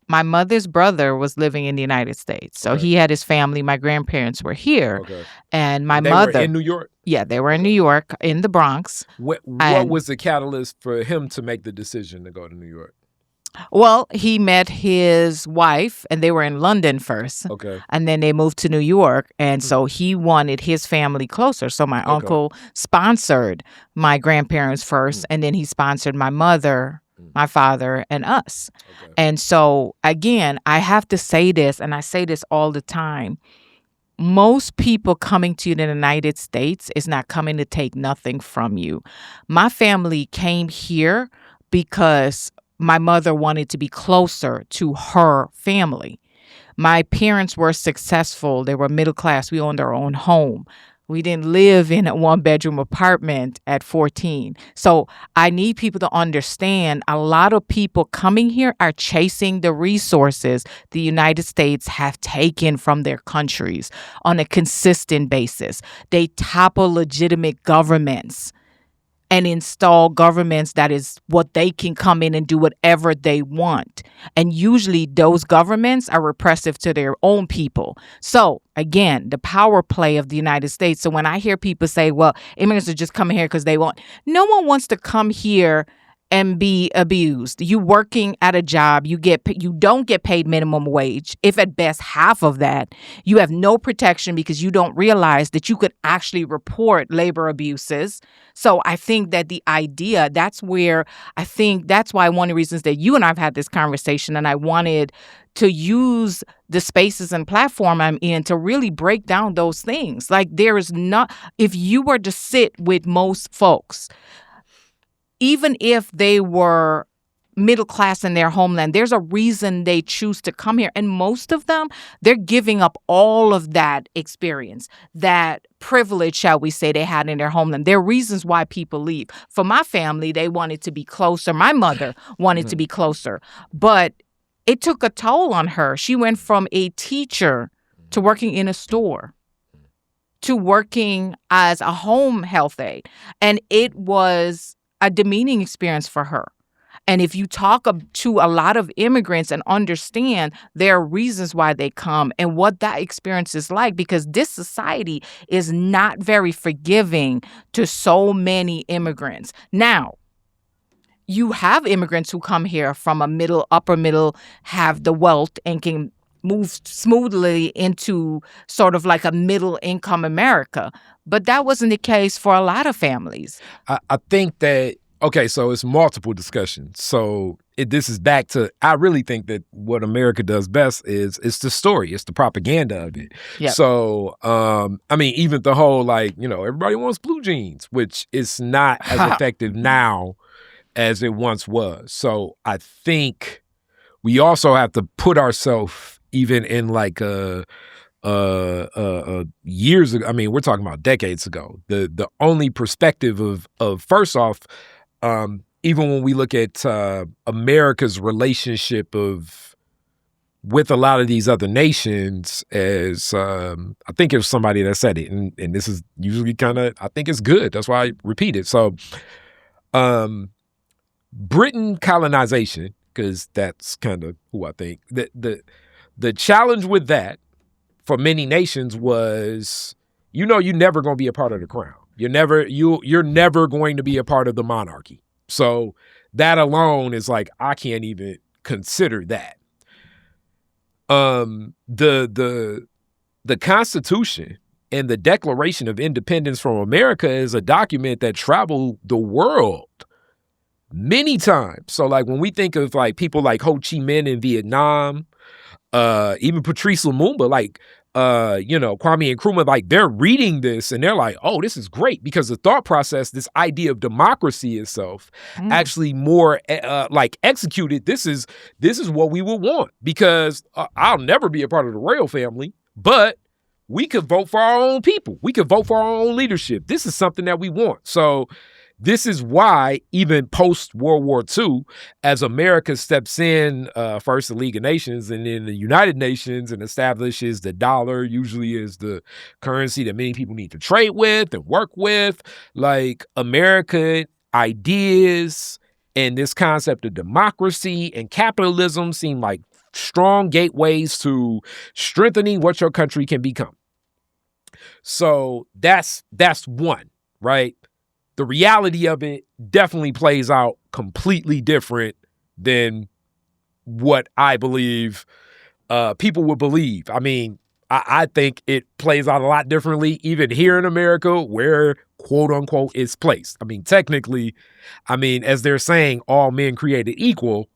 mother's brother was living in the United States. So he had his family. My grandparents were here. Okay. And my mother. They were in New York? Yeah, they were in New York, in the Bronx. What was the catalyst for him to make the decision to go to New York? Well, he met his wife, and they were in London first. Okay. And then they moved to New York, and so he wanted his family closer. So my uncle sponsored my grandparents first, and then he sponsored my mother, my father, and us. Okay. And so, again, I have to say this, and I say this all the time. Most people coming to the United States is not coming to take nothing from you. My family came here because my mother wanted to be closer to her family. My parents were successful. They were middle class. We owned our own home. We didn't live in a 1-bedroom apartment at 14. So I need people to understand a lot of people coming here are chasing the resources the United States have taken from their countries on a consistent basis. They topple legitimate governments and install governments that is what they can come in and do whatever they want. And usually those governments are repressive to their own people. So again, the power play of the United States. So when I hear people say, well, immigrants are just coming here because they want, no one wants to come here and be abused. You working at a job, you don't get paid minimum wage. If at best half of that, you have no protection because you don't realize that you could actually report labor abuses. So I think that the idea, that's why one of the reasons that you and I've had this conversation, and I wanted to use the spaces and platform I'm in to really break down those things. Like if you were to sit with most folks, even if they were middle class in their homeland, there's a reason they choose to come here. And most of them, they're giving up all of that experience, that privilege, shall we say, they had in their homeland. There are reasons why people leave. For my family, they wanted to be closer. My mother wanted to be closer. But it took a toll on her. She went from a teacher to working in a store to working as a home health aide. And it was a demeaning experience for her. And if you talk to a lot of immigrants and understand there are reasons why they come and what that experience is like, because this society is not very forgiving to so many immigrants. Now, you have immigrants who come here from upper middle, have the wealth and can move smoothly into sort of like a middle income America. But that wasn't the case for a lot of families. I think that, okay, so it's multiple discussions. So this is back to, I really think that what America does best is it's the story. It's the propaganda of it. Yep. So, I mean, even the whole, like, everybody wants blue jeans, which is not as effective now as it once was. So I think we also have to put ourselves even in like years ago. I mean, we're talking about decades ago. The only perspective of first off, even when we look at America's relationship with a lot of these other nations, as I think it was somebody that said it, and this is usually kind of, I think it's good. That's why I repeat it. So, Britain colonization, because that's kind of who I think the challenge with that for many nations was, you're never going to be a part of the crown. You're never going to be a part of the monarchy. So that alone is like, I can't even consider that. The Constitution and the Declaration of Independence from America is a document that traveled the world many times. So like when we think of like people like Ho Chi Minh in Vietnam, even Patrice Lumumba, like, Kwame Nkrumah, like they're reading this and they're like, oh, this is great, because the thought process, this idea of democracy itself, actually more like executed. This is what we would want, because I'll never be a part of the royal family, but we could vote for our own people. We could vote for our own leadership. This is something that we want. So this is why even post-World War II, as America steps in, first the League of Nations and then the United Nations, and establishes the dollar usually is the currency that many people need to trade with and work with, like American ideas and this concept of democracy and capitalism seem like strong gateways to strengthening what your country can become. So that's one, right? The reality of it definitely plays out completely different than what I believe people would believe. I mean, I think it plays out a lot differently, even here in America, where, quote unquote, it's placed. I mean, technically, as they're saying, all men created equal,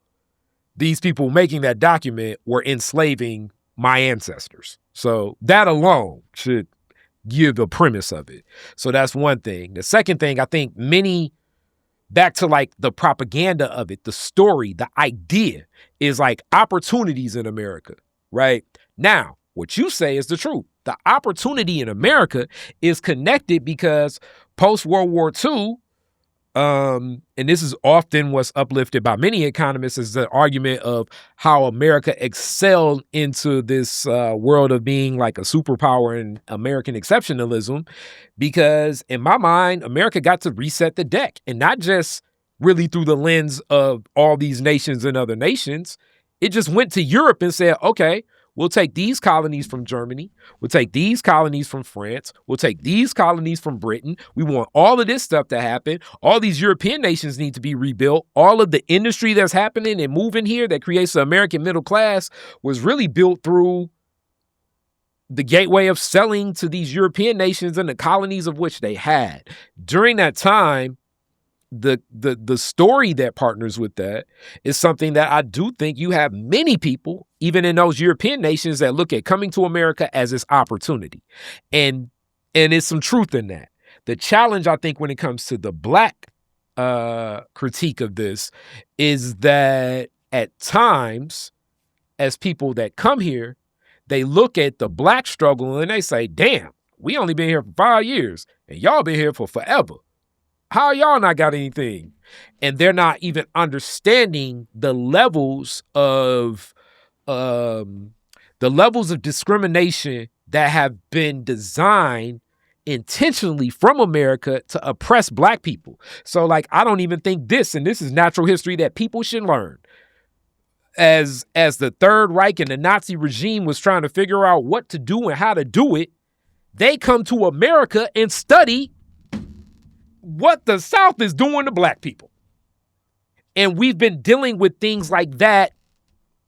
these people making that document were enslaving my ancestors. So that alone should give the premise of it. So that's one thing. The second thing, I think back to like the propaganda of it, the story, the idea is like opportunities in America, right? Now, what you say is the truth. the opportunity in America is connected because post-World War II, and this is often what's uplifted by many economists, is the argument of how America excelled into this world of being like a superpower in American exceptionalism, because in my mind, America got to reset the deck, and not just really through the lens of all these nations and other nations. It just went to Europe and said, okay, we'll take these colonies from Germany. We'll take these colonies from France. We'll take these colonies from Britain. We want all of this stuff to happen. All these European nations need to be rebuilt. All of the industry that's happening and moving here that creates the American middle class was really built through the gateway of selling to these European nations and the colonies of which they had. During that time, the story that partners with that is something that I do think you have many people, even in those European nations, that look at coming to America as this opportunity. And there's some truth in that. The challenge, I think, when it comes to the Black critique of this is that at times, as people that come here, they look at the Black struggle and they say, damn, we only been here for 5 years and y'all been here for forever. How y'all not got anything? And they're not even understanding the levels of discrimination that have been designed intentionally from America to oppress Black people. So, like, I don't even think this is natural history that people should learn. As the Third Reich and the Nazi regime was trying to figure out what to do and how to do it, they come to America and study what the South is doing to Black people. And we've been dealing with things like that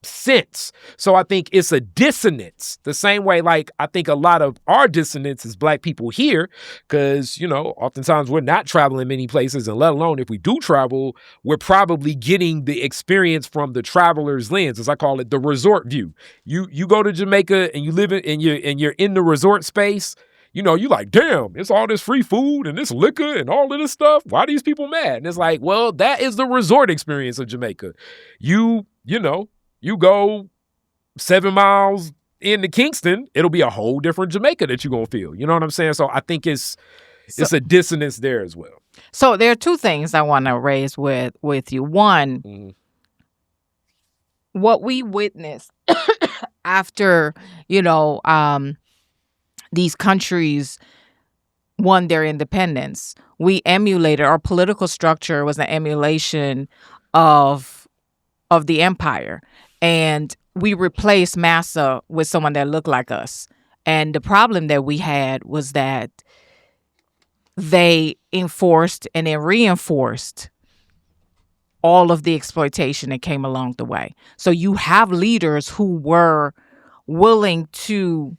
since. So I think it's a dissonance, the same way, like, I think a lot of our dissonance is Black people here, because, you know, oftentimes we're not traveling many places, and let alone if we do travel, we're probably getting the experience from the traveler's lens, as I call it, the resort view. You go to Jamaica and you live in, and you're in the resort space. You know, you like, damn, it's all this free food and this liquor and all of this stuff. Why are these people mad? And it's like, well, that is the resort experience of Jamaica. You go 7 miles into Kingston, it'll be a whole different Jamaica that you're going to feel. You know what I'm saying? So I think it's a dissonance there as well. So there are two things I want to raise with you. One, what we witnessed after, these countries won their independence, we emulated, our political structure was an emulation of the empire. And we replaced massa with someone that looked like us. And the problem that we had was that they enforced and then reinforced all of the exploitation that came along the way. So you have leaders who were willing to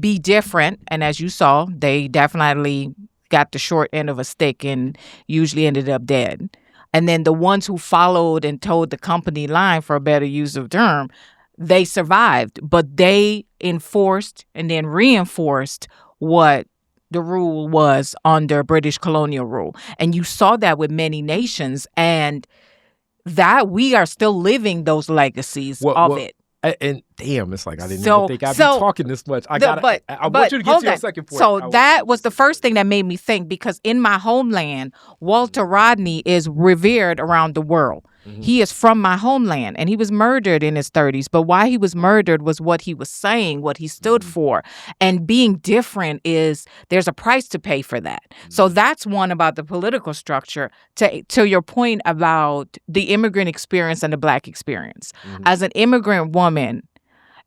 be different. And as you saw, they definitely got the short end of a stick and usually ended up dead. And then the ones who followed and told the company line, for a better use of term, they survived. But they enforced and then reinforced what the rule was under British colonial rule. And you saw that with many nations. And that we are still living those legacies of it. And damn, it's like I didn't even think I'd be talking this much. I want you to get to your second point. So that was the first thing that made me think, because in my homeland, Walter Rodney is revered around the world. Mm-hmm. He is from my homeland, and he was murdered in his 30s. But why he was murdered was what he was saying, what he stood for. And being different there's a price to pay for that. Mm-hmm. So that's one about the political structure. To your point about the immigrant experience and the Black experience. Mm-hmm. As an immigrant woman,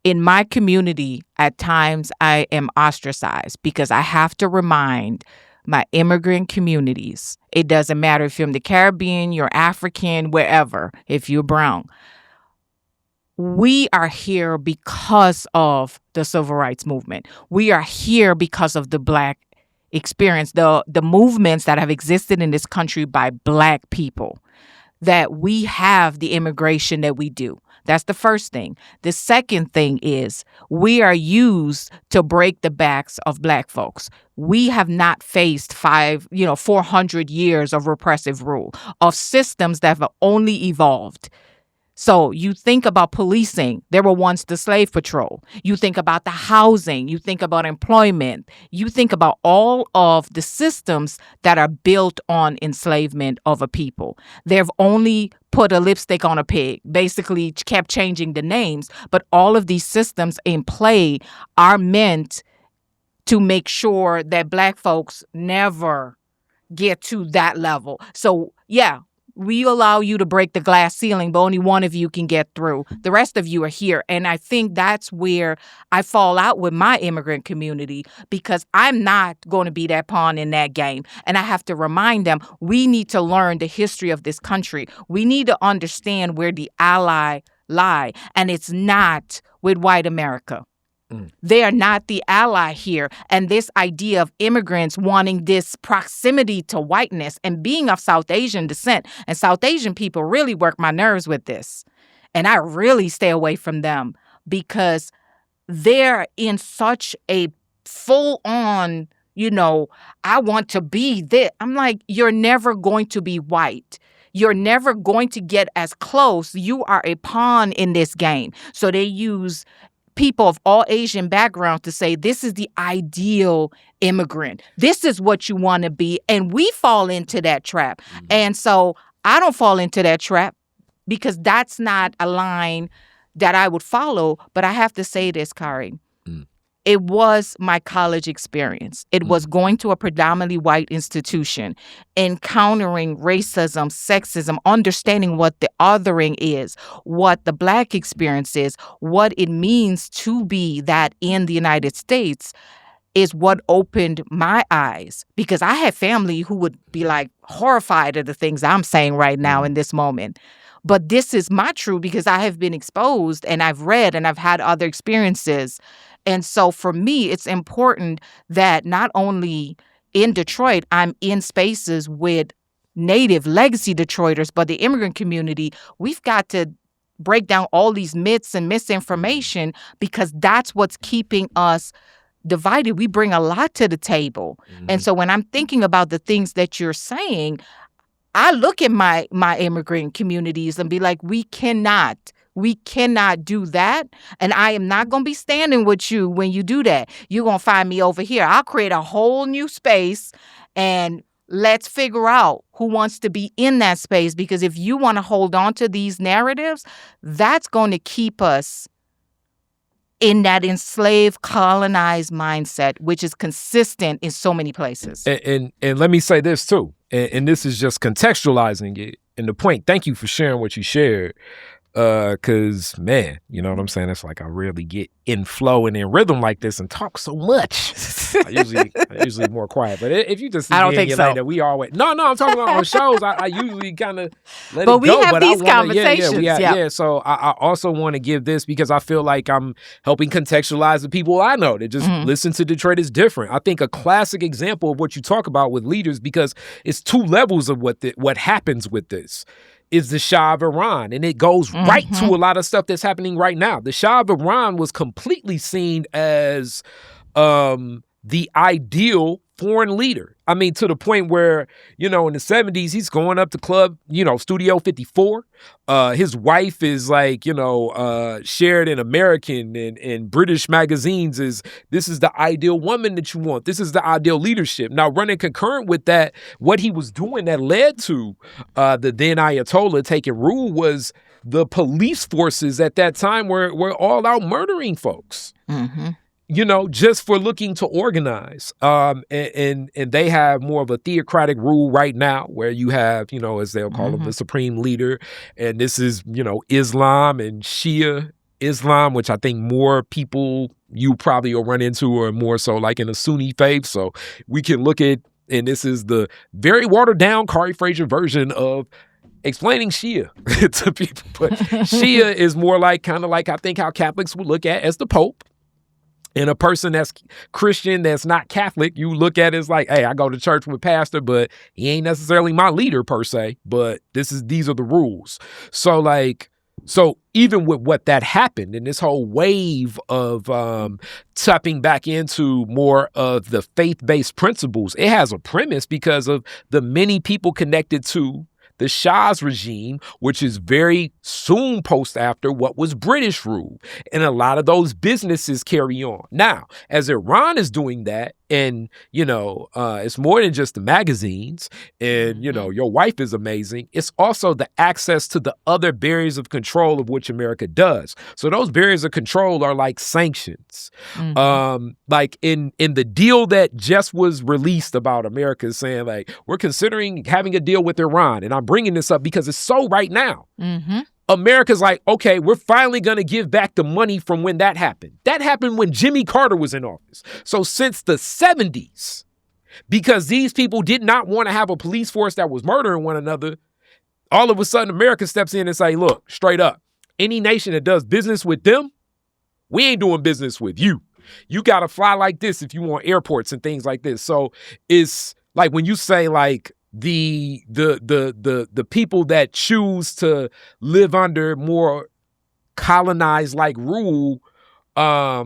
in my community, at times I am ostracized because I have to remind my immigrant communities, it doesn't matter if you're in the Caribbean, you're African, wherever, if you're brown, we are here because of the civil rights movement. We are here because of the Black experience, the movements that have existed in this country by Black people, that we have the immigration that we do. That's the first thing. The second thing is we are used to break the backs of Black folks. We have not faced 400 years of repressive rule, of systems that have only evolved. So you think about policing. There were once the slave patrol. You think about the housing. You think about employment. You think about all of the systems that are built on enslavement of a people. They've only put a lipstick on a pig, basically kept changing the names. But all of these systems in play are meant to make sure that Black folks never get to that level. So, yeah, we allow you to break the glass ceiling, but only one of you can get through. The rest of you are here. And I think that's where I fall out with my immigrant community, because I'm not going to be that pawn in that game. And I have to remind them, we need to learn the history of this country. We need to understand where the ally lie. And it's not with white America. They are not the ally here. And this idea of immigrants wanting this proximity to whiteness and being of South Asian descent, and South Asian people really work my nerves with this. And I really stay away from them because they're in such a full on, I want to be this. I'm like, you're never going to be white. You're never going to get as close. You are a pawn in this game. So they use people of all Asian backgrounds to say, this is the ideal immigrant. This is what you want to be. And we fall into that trap. Mm-hmm. And so I don't fall into that trap because that's not a line that I would follow. But I have to say this, Kari. It was my college experience. It was going to a predominantly white institution, encountering racism, sexism, understanding what the othering is, what the Black experience is, what it means to be that in the United States is what opened my eyes. Because I had family who would be like horrified at the things I'm saying right now in this moment. But this is my truth because I have been exposed and I've read and I've had other experiences. And so for me, it's important that not only in Detroit, I'm in spaces with native legacy Detroiters, but the immigrant community, we've got to break down all these myths and misinformation because that's what's keeping us divided. We bring a lot to the table. Mm-hmm. And so when I'm thinking about the things that you're saying, I look at my immigrant communities and be like, we cannot do that. And I am not going to be standing with you when you do that. You're going to find me over here. I'll create a whole new space and let's figure out who wants to be in that space. Because if you want to hold on to these narratives, that's going to keep us in that enslaved, colonized mindset, which is consistent in so many places. And let me say this too, and this is just contextualizing it. And the point, thank you for sharing what you shared. Cause man, you know what I'm saying? It's like I rarely get in flow and in rhythm like this and talk so much. I usually more quiet. But if you just see I don't think so. We always no, I'm talking about on shows. I usually kind of let but it we go. Have these conversations. Yeah. So I also want to give this because I feel like I'm helping contextualize the people I know that just listen to Detroit is different. I think a classic example of what you talk about with leaders, because it's two levels of what happens with this, is the Shah of Iran. And it goes right to a lot of stuff that's happening right now. The Shah of Iran was completely seen as the ideal foreign leader. I mean, to the point where, in the 70s, he's going up to Club, Studio 54. His wife is like, shared in American and British magazines this is the ideal woman that you want. This is the ideal leadership. Now, running concurrent with that, what he was doing that led to the then Ayatollah taking rule was the police forces at that time were all out murdering folks. Mm-hmm. Just for looking to organize. And they have more of a theocratic rule right now where you have, as they'll call him, the supreme leader. And this is, Islam and Shia Islam, which I think more people you probably will run into are more so like in a Sunni faith. So we can look at, and this is the very watered down Kari Frazier version of explaining Shia to people. But Shia is more like kind of like I think how Catholics would look at as the Pope. And a person that's Christian, that's not Catholic, you look at it as like, hey, I go to church with pastor, but he ain't necessarily my leader per se, but these are the rules. So even with what that happened and this whole wave of tapping back into more of the faith-based principles, it has a premise because of the many people connected to the Shah's regime, which is very soon post after what was British rule. And a lot of those businesses carry on. Now, as Iran is doing that, and, it's more than just the magazines and, your wife is amazing. It's also the access to the other barriers of control of which America does. So those barriers of control are like sanctions. Like in the deal that just was released about America saying like, we're considering having a deal with Iran. And I'm bringing this up because it's so right now. America's like, okay, we're finally going to give back the money from when that happened. That happened when Jimmy Carter was in office. So since the 70s, because these people did not want to have a police force that was murdering one another, all of a sudden America steps in and say, look, straight up, any nation that does business with them, we ain't doing business with you. You got to fly like this if you want airports and things like this. So it's like when you say like, the people that choose to live under more colonized like rule are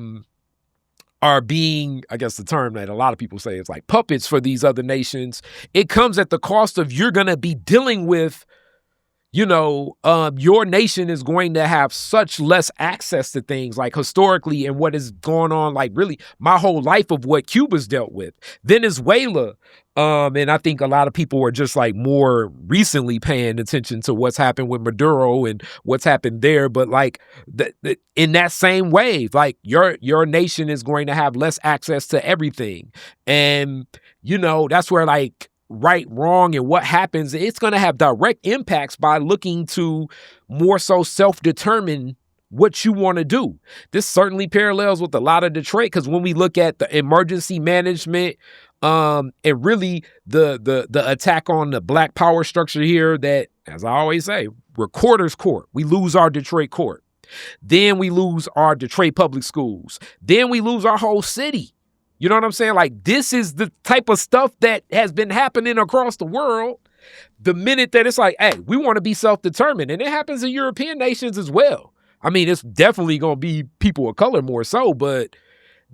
being, I guess the term that a lot of people say is like puppets for these other nations. It comes at the cost of you're going to be dealing with, your nation is going to have such less access to things like historically and what is going on, like really my whole life of what Cuba's dealt with. Venezuela, and I think a lot of people are just like more recently paying attention to what's happened with Maduro and what's happened there. But like in that same wave, like your nation is going to have less access to everything. And, that's where like right, wrong, and what happens, it's going to have direct impacts by looking to more so self-determine what you want to do. This certainly parallels with a lot of Detroit, because when we look at the emergency management and really the attack on the Black power structure here that, as I always say, recorder's court. We lose our Detroit court. Then we lose our Detroit public schools. Then we lose our whole city. You know what I'm saying? Like, this is the type of stuff that has been happening across the world. The minute that it's like, hey, we want to be self-determined. And it happens in European nations as well. I mean, it's definitely going to be people of color more so, but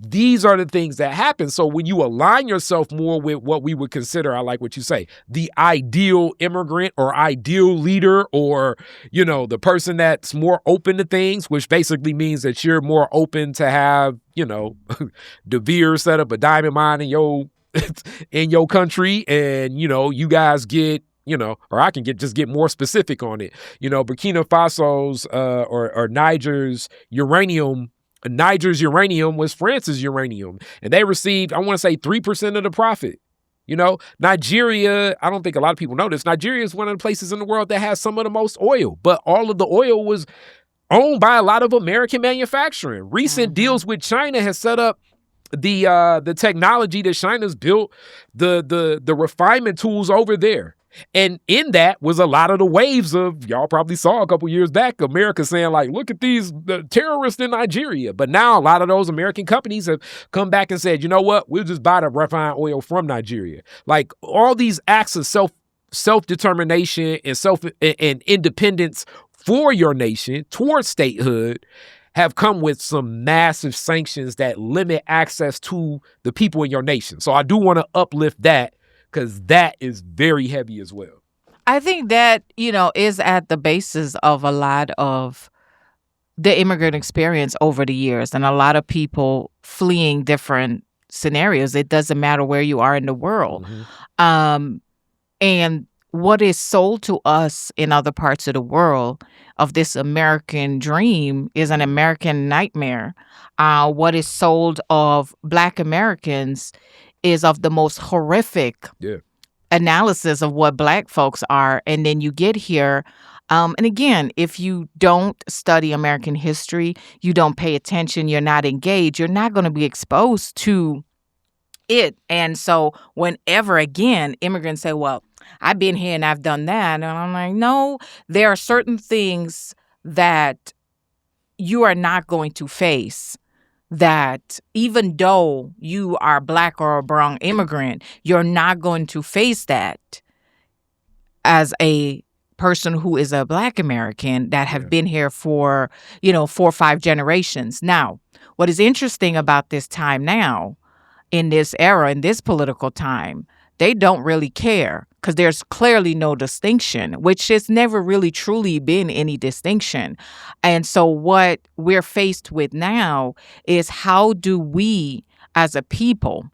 these are the things that happen. So when you align yourself more with what we would consider, I like what you say, the ideal immigrant or ideal leader, or, the person that's more open to things, which basically means that you're more open to have, De Vere set up a diamond mine in your country, and, you guys get, or I can get more specific on it. Burkina Faso's or Niger's uranium was France's uranium, and they received, I want to say, 3% of the profit. Nigeria, I don't think a lot of people know this. Nigeria is one of the places in the world that has some of the most oil, but all of the oil was owned by a lot of American manufacturing. Recent deals with China has set up the technology that China's built, the refinement tools over there. And in that was a lot of the waves of, y'all probably saw a couple years back, America saying like, look at these terrorists in Nigeria. But now a lot of those American companies have come back and said, you know what, we'll just buy the refined oil from Nigeria. Like, all these acts of self-determination and independence for your nation towards statehood have come with some massive sanctions that limit access to the people in your nation. So I do want to uplift that, because that is very heavy as well. I think that, is at the basis of a lot of the immigrant experience over the years, and a lot of people fleeing different scenarios. It doesn't matter where you are in the world. And what is sold to us in other parts of the world of this American dream is an American nightmare. What is sold of Black Americans is of the most horrific analysis of what Black folks are. And then you get here. And again, if you don't study American history, you don't pay attention, you're not engaged, you're not going to be exposed to it. And so whenever, again, immigrants say, well, I've been here and I've done that. And I'm like, no, there are certain things that you are not going to face, that even though you are Black or a brown immigrant, you're not going to face that as a person who is a Black American that have been here for, 4 or 5 generations. Now, what is interesting about this time now, in this era, in this political time, they don't really care, because there's clearly no distinction, which has never really truly been any distinction. And so what we're faced with now is, how do we as a people,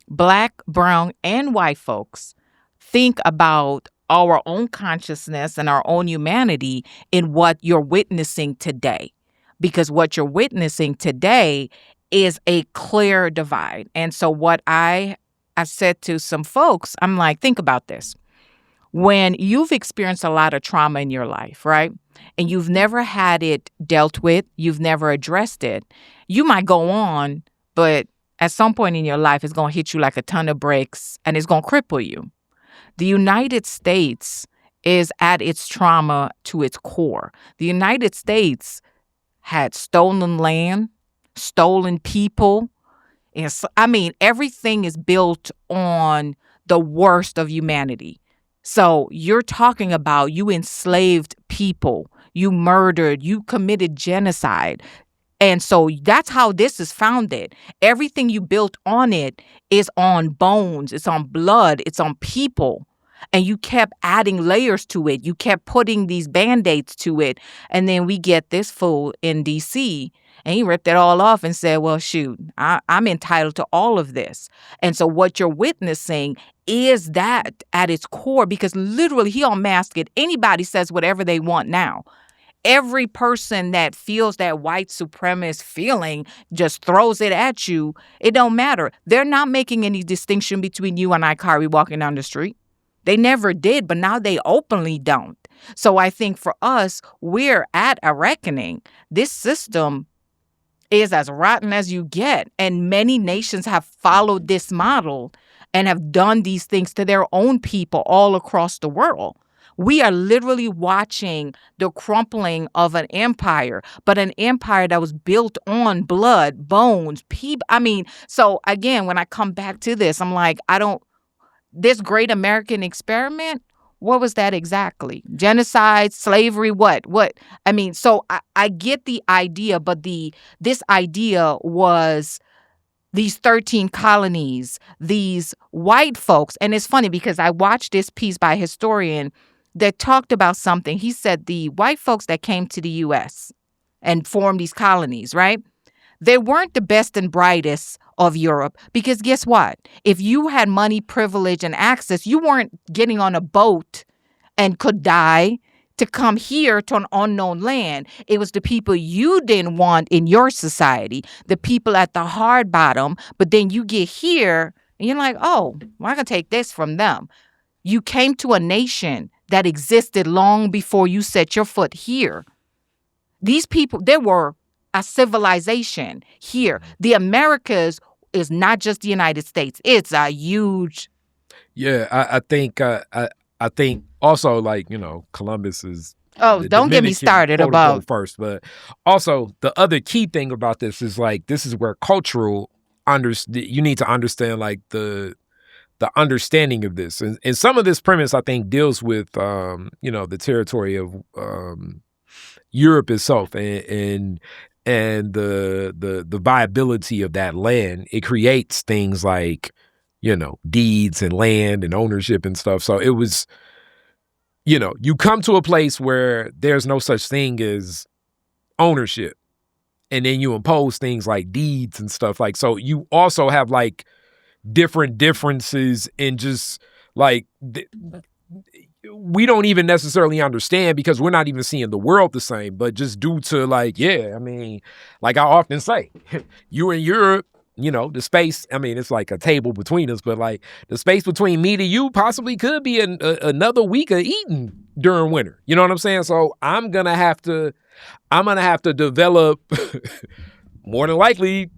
Black, brown, and white folks, think about our own consciousness and our own humanity in what you're witnessing today? Because what you're witnessing today is a clear divide. And so what I said to some folks, I'm like, think about this. When you've experienced a lot of trauma in your life, right? And you've never had it dealt with, you've never addressed it, you might go on, but at some point in your life, it's going to hit you like a ton of bricks and it's going to cripple you. The United States is at its trauma to its core. The United States had stolen land, stolen people. And I mean, everything is built on the worst of humanity. So you're talking about, you enslaved people, you murdered, you committed genocide. And so that's how this is founded. Everything you built on it is on bones, it's on blood, it's on people. And you kept adding layers to it. You kept putting these Band-Aids to it. And then we get this fool in D.C., and he ripped it all off and said, well, shoot, I'm entitled to all of this. And so what you're witnessing is that at its core, because literally he unmasked it. Anybody says whatever they want now. Every person that feels that white supremacist feeling just throws it at you. It don't matter. They're not making any distinction between you and Ikari walking down the street. They never did, but now they openly don't. So I think for us, we're at a reckoning. This system is as rotten as you get. And many nations have followed this model and have done these things to their own people all across the world. We are literally watching the crumpling of an empire, but an empire that was built on blood, bones, people. I mean, so again, when I come back to this, I'm like, this great American experiment, what was that exactly? Genocide, slavery, what? I mean, so I get the idea, but this idea was these 13 colonies, these white folks. And it's funny because I watched this piece by a historian that talked about something. He said the white folks that came to the U.S. and formed these colonies, right? They weren't the best and brightest of Europe, because guess what? If you had money, privilege, and access, you weren't getting on a boat and could die to come here to an unknown land. It was the people you didn't want in your society, the people at the hard bottom. But then you get here and you're like, oh, well, I can take this from them. You came to a nation that existed long before you set your foot here. These people, they were a civilization here. The Americas is not just the United States. It's a huge. Yeah, I think also, like, Columbus is. Oh, don't get me started about first. But also the other key thing about this is, like, this is where you need to understand, like, the understanding of this. And some of this premise, I think, deals with, the territory of Europe itself and the viability of that land. It creates things like, deeds and land and ownership and stuff. So it was, you come to a place where there's no such thing as ownership. And then you impose things like deeds and stuff. Like, so you also have, like, differences in just, like, we don't even necessarily understand because we're not even seeing the world the same, but just due to, like, I mean, like I often say, you in Europe, the space, I mean, it's like a table between us, but, like, the space between me to you possibly could be another week of eating during winter. You know what I'm saying? So I'm going to have to develop more than likely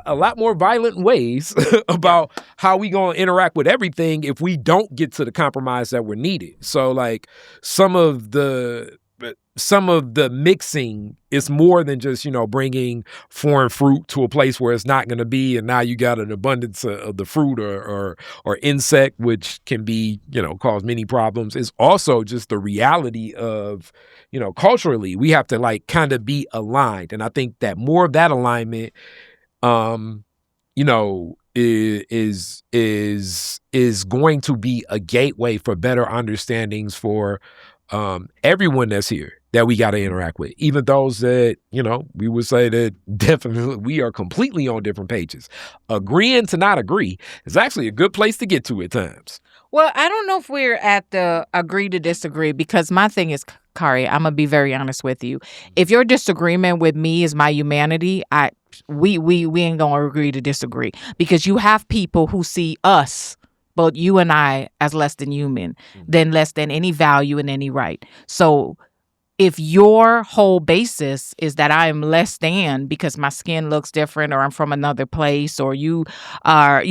a lot more violent ways about how we going to interact with everything if we don't get to the compromise that we're needed. So, like, some of the mixing is more than just, bringing foreign fruit to a place where it's not going to be, and now you got an abundance of the fruit or insect, which can be, cause many problems. It's also just the reality of, culturally, we have to, like, kind of be aligned. And I think that more of that alignment, is going to be a gateway for better understandings for everyone that's here that we got to interact with, even those that, we would say that definitely we are completely on different pages. Agreeing to not agree is actually a good place to get to at times. Well, I don't know if we're at the agree to disagree, because my thing is, Kari, I'm going to be very honest with you. If your disagreement with me is my humanity, we ain't going to agree to disagree, because you have people who see us, both you and I, as less than human, than less than any value and any right. So if your whole basis is that I am less than because my skin looks different, or I'm from another place, or you are,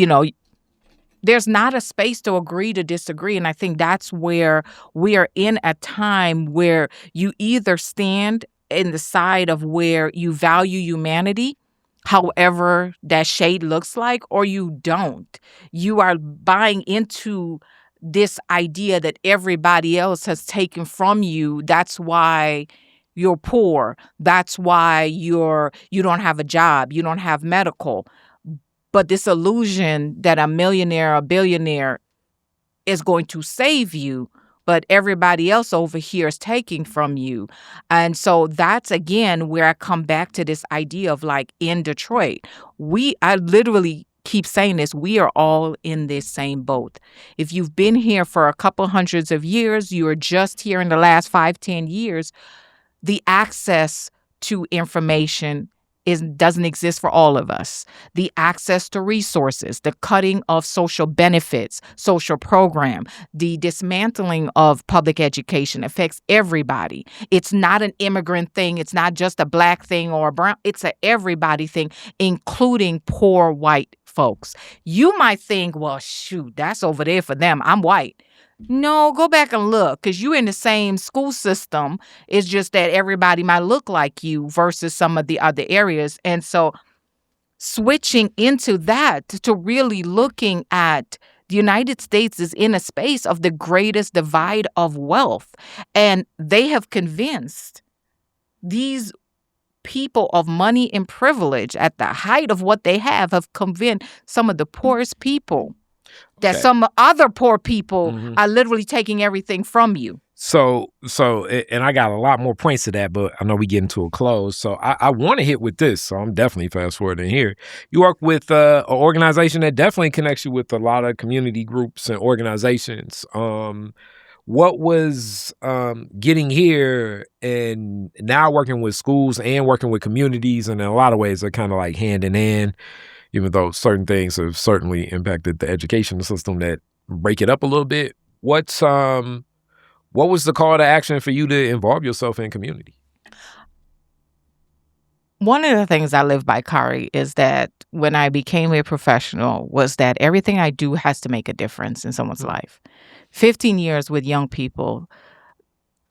there's not a space to agree to disagree. And I think that's where we are in a time where you either stand in the side of where you value humanity, however that shade looks like, or you don't. You are buying into this idea that everybody else has taken from you. That's why you're poor. That's why you don't have a job. You don't have medical. But this illusion that a millionaire or billionaire is going to save you, but everybody else over here is taking from you. And so that's, again, where I come back to this idea of, like, in Detroit, I literally keep saying this, we are all in this same boat. If you've been here for a couple hundreds of years, you are just here in the last 5-10 years, the access to information doesn't exist for all of us. The access to resources, the cutting of social benefits, social program, the dismantling of public education affects everybody. It's not an immigrant thing. It's not just a black thing or a brown. It's a everybody thing, including poor white folks. You might think, well, shoot, that's over there for them. I'm white. No, go back and look, because you're in the same school system. It's just that everybody might look like you versus some of the other areas. And so switching into that to really looking at the United States is in a space of the greatest divide of wealth. And they have convinced these people of money and privilege at the height of what they have convinced some of the poorest people that some other poor people are literally taking everything from you. So, and I got a lot more points to that, but I know we get into a close. So I want to hit with this. So I'm definitely fast forwarding here. You work with an organization that definitely connects you with a lot of community groups and organizations. What was getting here and now working with schools and working with communities, and in a lot of ways they're kind of like hand in hand, even though certain things have certainly impacted the education system that break it up a little bit. What was the call to action for you to involve yourself in community? One of the things I live by, Kari, is that when I became a professional was that everything I do has to make a difference in someone's life. 15 years with young people,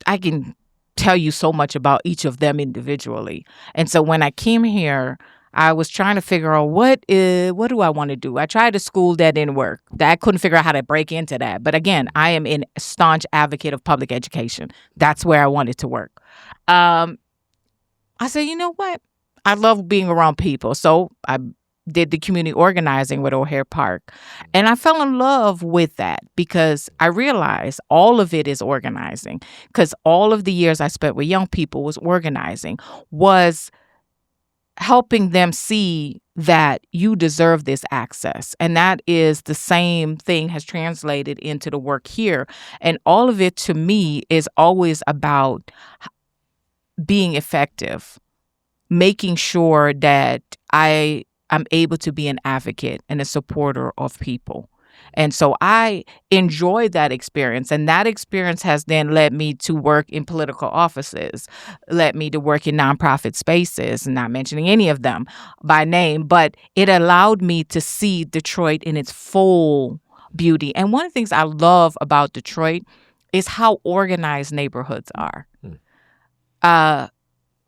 I can tell you so much about each of them individually. And so when I came here, I was trying to figure out what do I want to do. I tried a school that didn't work. I couldn't figure out how to break into that. But again, I am a staunch advocate of public education. That's where I wanted to work. I said, you know what? I love being around people. So I did the community organizing with O'Hare Park. And I fell in love with that because I realized all of it is organizing. Because all of the years I spent with young people was organizing, was helping them see that you deserve this access. And that is the same thing has translated into the work here. And all of it to me is always about being effective, making sure that I'm able to be an advocate and a supporter of people. And so I enjoy that experience. And that experience has then led me to work in political offices, led me to work in nonprofit spaces, not mentioning any of them by name, but it allowed me to see Detroit in its full beauty. And one of the things I love about Detroit is how organized neighborhoods are.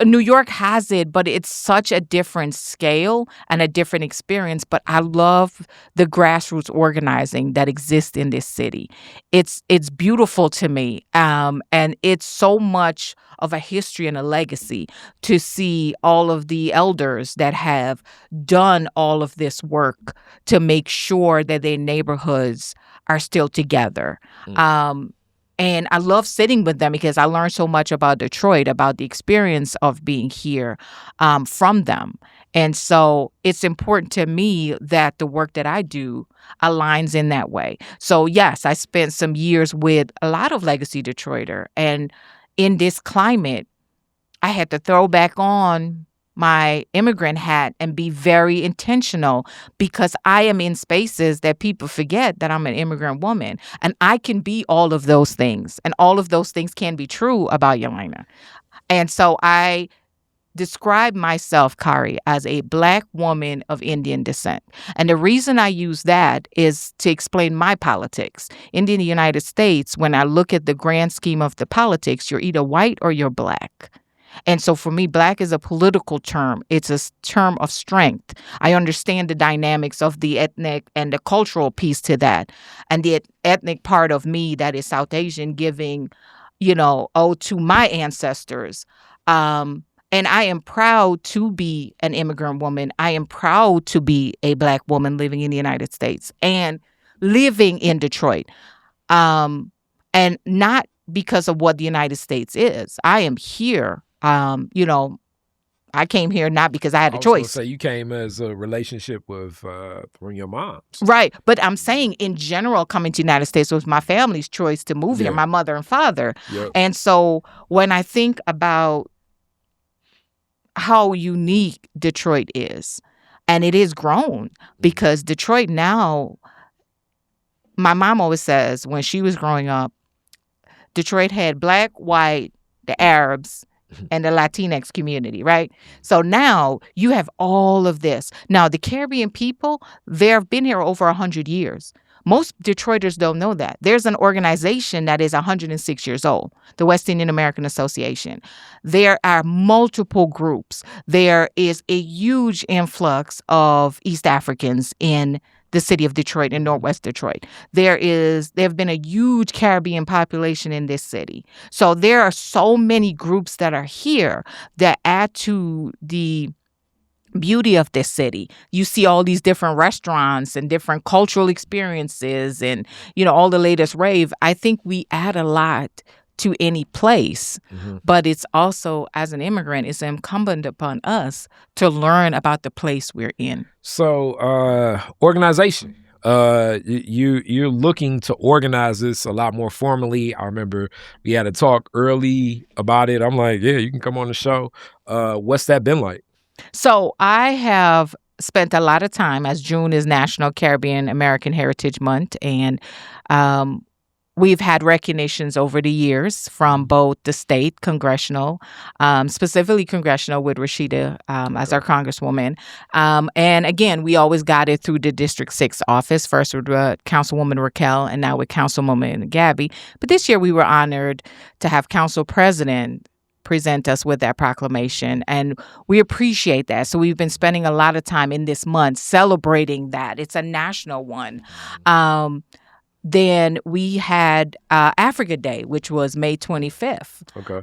New York has it, but it's such a different scale and a different experience. But I love the grassroots organizing that exists in this city. It's beautiful to me, and it's so much of a history and a legacy to see all of the elders that have done all of this work to make sure that their neighborhoods are still together. And I love sitting with them because I learned so much about Detroit, about the experience of being here from them. And so it's important to me that the work that I do aligns in that way. So yes, I spent some years with a lot of legacy Detroiter. And in this climate, I had to throw back on my immigrant hat and be very intentional because I am in spaces that people forget that I'm an immigrant woman. And I can be all of those things. And all of those things can be true about Yelena. And so I describe myself, Kari, as a Black woman of Indian descent. And the reason I use that is to explain my politics. In the United States, when I look at the grand scheme of the politics, you're either white or you're Black. And so for me, Black is a political term. It's a term of strength. I understand the dynamics of the ethnic and the cultural piece to that. And the ethnic part of me that is South Asian giving, to my ancestors. And I am proud to be an immigrant woman. I am proud to be a Black woman living in the United States and living in Detroit. And not because of what the United States is. I am here. I came here not because I had a choice. So you came as a relationship with from your moms. Right. But I'm saying in general, coming to the United States was my family's choice to move here, my mother and father. Yep. And so when I think about how unique Detroit is, and it is grown because Detroit now, my mom always says when she was growing up, Detroit had Black, white, the Arabs, and the Latinx community, right? So now you have all of this. Now, the Caribbean people, they've been here over 100 years. Most Detroiters don't know that. There's an organization that is 106 years old, the West Indian American Association. There are multiple groups. There is a huge influx of East Africans in the city of Detroit and Northwest Detroit. There have been a huge Caribbean population in this city. So there are so many groups that are here that add to the beauty of this city. You see all these different restaurants and different cultural experiences and, all the latest rave. I think we add a lot to any place, but it's also, as an immigrant, it's incumbent upon us to learn about the place we're in. So, organization. You're looking to organize this a lot more formally. I remember we had a talk early about it. I'm like, yeah, you can come on the show. What's that been like? So I have spent a lot of time, as June is National Caribbean American Heritage Month, and we've had recognitions over the years from both the state, congressional, specifically congressional with Rashida as our congresswoman. And again, we always got it through the District 6 office, first with Councilwoman Raquel and now with Councilwoman Gabby. But this year we were honored to have Council President present us with that proclamation, and we appreciate that. So we've been spending a lot of time in this month celebrating that. It's a national one. Then we had Africa Day, which was May 25th. Okay.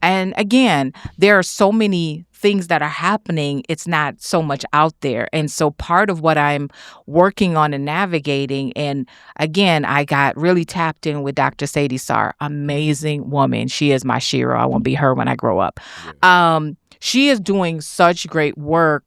And again, there are so many things that are happening. It's not so much out there. And so part of what I'm working on and navigating, and again, I got really tapped in with Dr. Sadie Sarr, amazing woman. She is my Shira. I want to be her when I grow up. Yeah. She is doing such great work.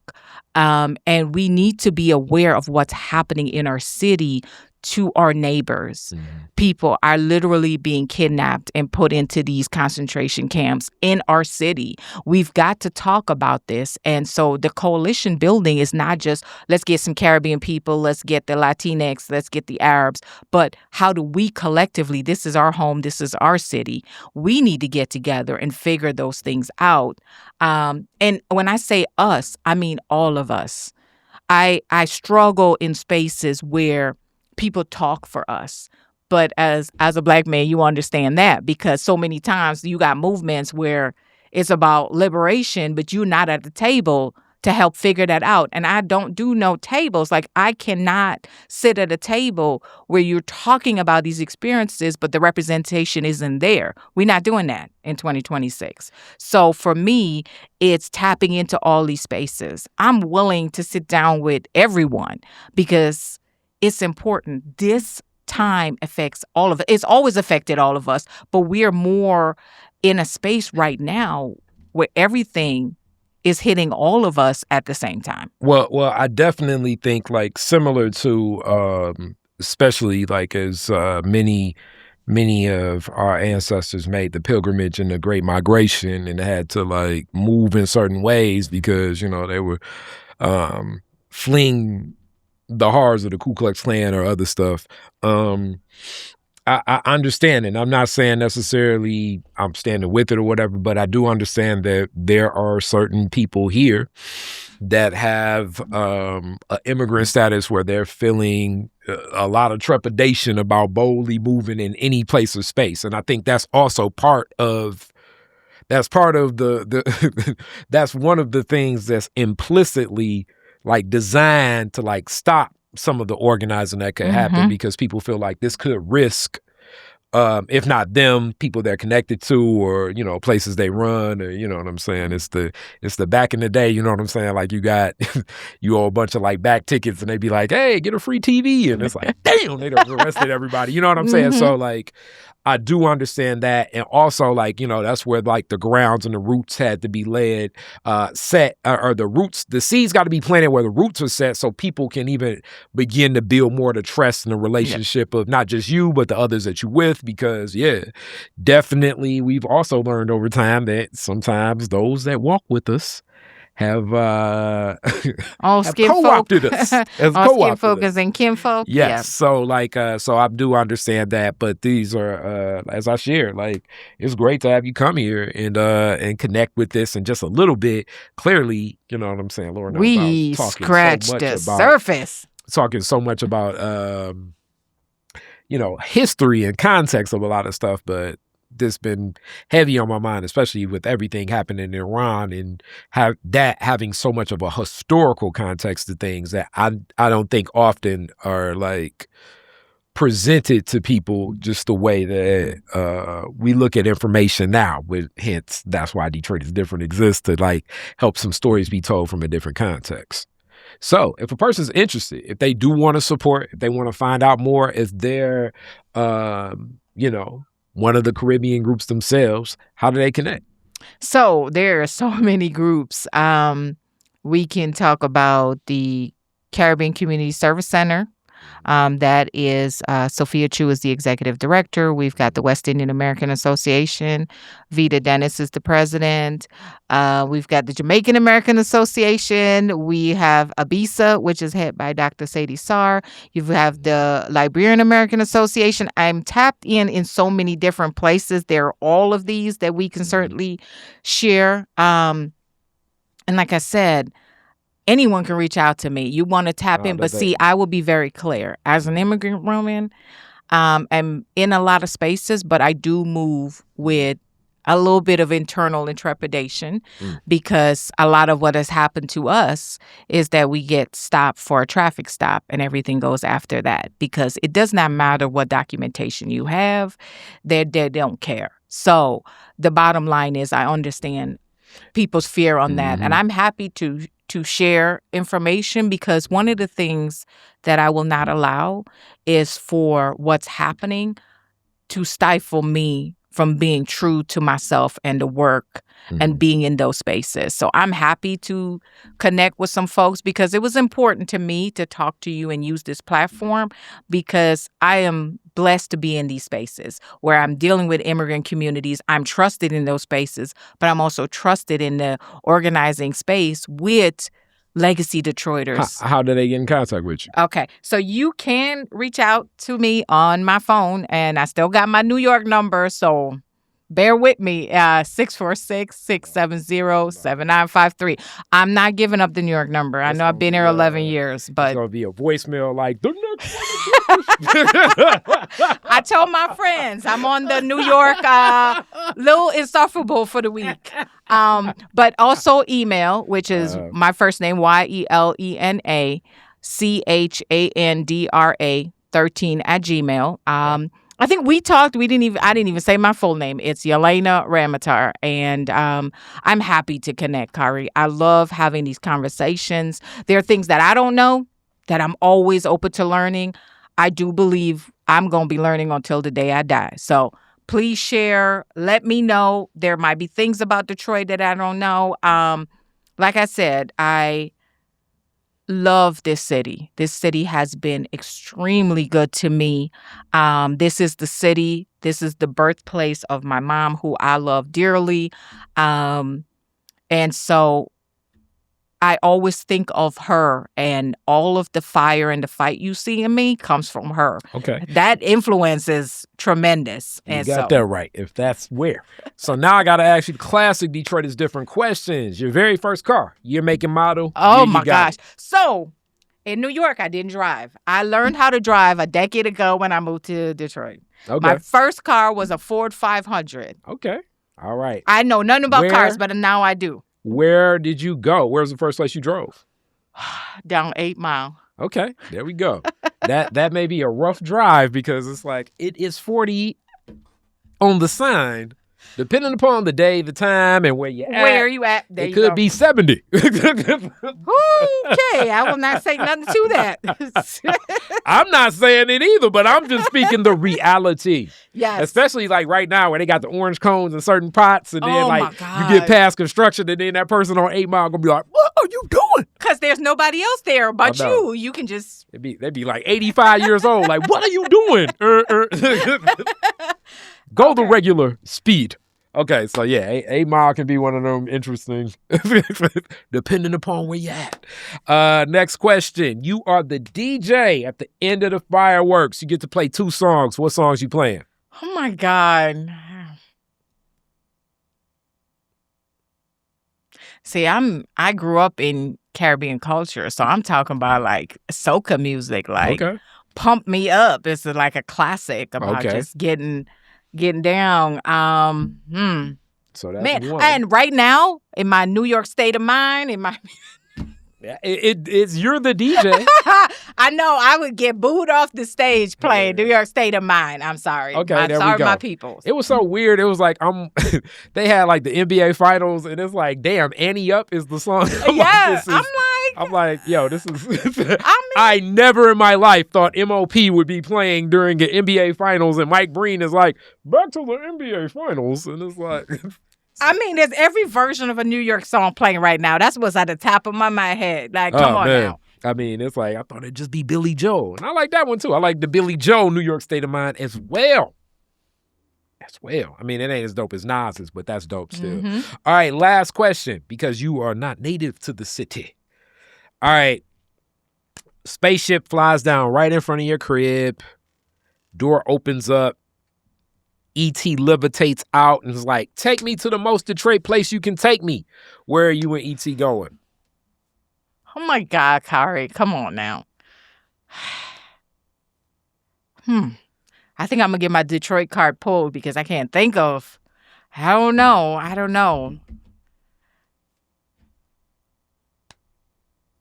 And we need to be aware of what's happening in our city to our neighbors. People are literally being kidnapped and put into these concentration camps in our city. We've got to talk about this. And so the coalition building is not just, let's get some Caribbean people, let's get the Latinx, let's get the Arabs, but how do we collectively, this is our home, this is our city, we need to get together and figure those things out. And when I say us, I mean all of us. I struggle in spaces where people talk for us. But as a Black man, you understand that because so many times you got movements where It's about liberation, but you're not at the table to help figure that out. And I don't do no tables. Like, I cannot sit at a table where you're talking about these experiences, but the representation isn't there. We're not doing that in 2026. So for me, it's tapping into all these spaces. I'm willing to sit down with everyone because it's important. This time affects all of it. It's always affected all of us, but we're more in a space right now where everything is hitting all of us at the same time. Well, I definitely think, like, similar to, especially like as many of our ancestors made the pilgrimage and the Great Migration and had to like move in certain ways because, you know, they were fleeing the horrors of the Ku Klux Klan or other stuff. I understand, and I'm not saying necessarily I'm standing with it or whatever, but I do understand that there are certain people here that have an immigrant status where they're feeling a lot of trepidation about boldly moving in any place or space. And I think that's also part of that's one of the things that's implicitly like designed to like stop some of the organizing that could happen because people feel like this could risk, if not them, people they're connected to, or, you know, places they run, or, you know what I'm saying? It's the back in the day, you know what I'm saying? Like you owe a bunch of like back tickets and they'd be like, hey, get a free TV. And it's like, damn, they done arrested everybody. You know what I'm saying? So like, I do understand that. And also, like, you know, that's where like the grounds and the roots had to be set, or the seeds got to be planted where the roots are set so people can even begin to build more the trust and the relationship of not just you, but the others that you with. Because, definitely we've also learned over time that sometimes those that walk with us have co-opted us. Skin focus and kinfolk. Yes. Yeah. So like, so I do understand that, but these are, as I shared, like, it's great to have you come here and connect with this and just a little bit. Clearly, you know what I'm saying, Laura? We scratched the surface. Talking so much about, you know, history and context of a lot of stuff, but this been heavy on my mind, especially with everything happening in Iran and having so much of a historical context to things that I don't think often are like presented to people just the way that we look at information now. With hence, that's why Detroit is Different exists, to like help some stories be told from a different context. So if a person's interested, if they do want to support, if they want to find out more, if they're, you know, one of the Caribbean groups themselves, how do they connect? So there are so many groups. We can talk about the Caribbean Community Service Center. That is Sophia Chu is the executive director. We've got the West Indian American Association. Vita Dennis is the president. We've got the Jamaican American Association. We have ABISA, which is head by Dr. Sadie Sarr. You have the Liberian American Association. I'm tapped in so many different places. There are all of these that we can certainly share. And like I said, anyone can reach out to me. You want to tap in, but see, I will be very clear. As an immigrant woman, I'm in a lot of spaces, but I do move with a little bit of internal intrepidation because a lot of what has happened to us is that we get stopped for a traffic stop and everything goes after that because it does not matter what documentation you have. They don't care. So the bottom line is I understand people's fear on that, and I'm happy to share information because one of the things that I will not allow is for what's happening to stifle me from being true to myself and the work and being in those spaces. So I'm happy to connect with some folks because it was important to me to talk to you and use this platform because I am blessed to be in these spaces where I'm dealing with immigrant communities. I'm trusted in those spaces, but I'm also trusted in the organizing space with legacy Detroiters. How do they get in contact with you? Okay. So you can reach out to me on my phone, and I still got my New York number, so bear with me, 646-670-7953. I'm not giving up the New York number. I know I've been here 11 years, but... It's going to be a voicemail like, the I told my friends I'm on the New York little insufferable for the week. But also email, which is my first name, YELENA CHANDRA 13 at Gmail. I think we talked. I didn't even say my full name. It's Yelena Ramautar, and I'm happy to connect, Kari. I love having these conversations. There are things that I don't know that I'm always open to learning. I do believe I'm going to be learning until the day I die. So please share. Let me know. There might be things about Detroit that I don't know. Like I said, I love this city. This city has been extremely good to me. This is the city. This is the birthplace of my mom, who I love dearly. And so I always think of her, and all of the fire and the fight you see in me comes from her. Okay. That influence is tremendous. You got that right, if that's where. So now I got to ask you the classic Detroit is different questions. Your very first car, year, make, and model. Oh, my gosh. So in New York, I didn't drive. I learned how to drive a decade ago when I moved to Detroit. Okay. My first car was a Ford 500. Okay. All right. I know nothing about cars, but now I do. Where did you go? Where's the first place you drove? Down 8 Mile. Okay, there we go. That may be a rough drive because it's like it is 40 on the sign. Depending upon the day, the time, and where you're at. Where are you at? There it could be 70. Okay, I will not say nothing to that. I'm not saying it either, but I'm just speaking the reality. Yes. Especially like right now where they got the orange cones in certain pots, and then like you get past construction, and then that person on 8 Mile gonna be like, "What are you doing?" Because there's nobody else there but you. You can just they'd be like 85 years old. Like, what are you doing? Go the regular speed. Okay, so yeah, 8 Mile can be one of them interesting, depending upon where you're at. Next question. You are the DJ at the end of the fireworks. You get to play 2 songs. What songs you playing? Oh, my God. See, I grew up in Caribbean culture, so I'm talking about like soca music, like Pump Me Up. It's like a classic about just getting down. So that's one. And right now, in my New York state of mind, it's you're the DJ. I know I would get booed off the stage playing New York State of Mind. I'm sorry. Okay, I'm there sorry, we go. my people. It was so weird. It was like they had like the NBA finals, and it's like, damn, Annie Up is the song. Yeah, I'm like, yo, this is. I never in my life thought MOP would be playing during the NBA finals, and Mike Breen is like, back to the NBA finals, and it's like. I mean, there's every version of a New York song playing right now. That's what's at the top of my head. Like, come on now. I mean, it's like, I thought it'd just be Billy Joel. And I like that one, too. I like the Billy Joel New York State of Mind as well. I mean, it ain't as dope as Nas's, but that's dope still. Mm-hmm. All right, last question, because you are not native to the city. All right. Spaceship flies down right in front of your crib. Door opens up. E.T. levitates out and is like, take me to the most Detroit place you can take me. Where are you and E.T. going? Oh, my God, Kari. Come on now. I think I'm going to get my Detroit card pulled because I can't think of. I don't know.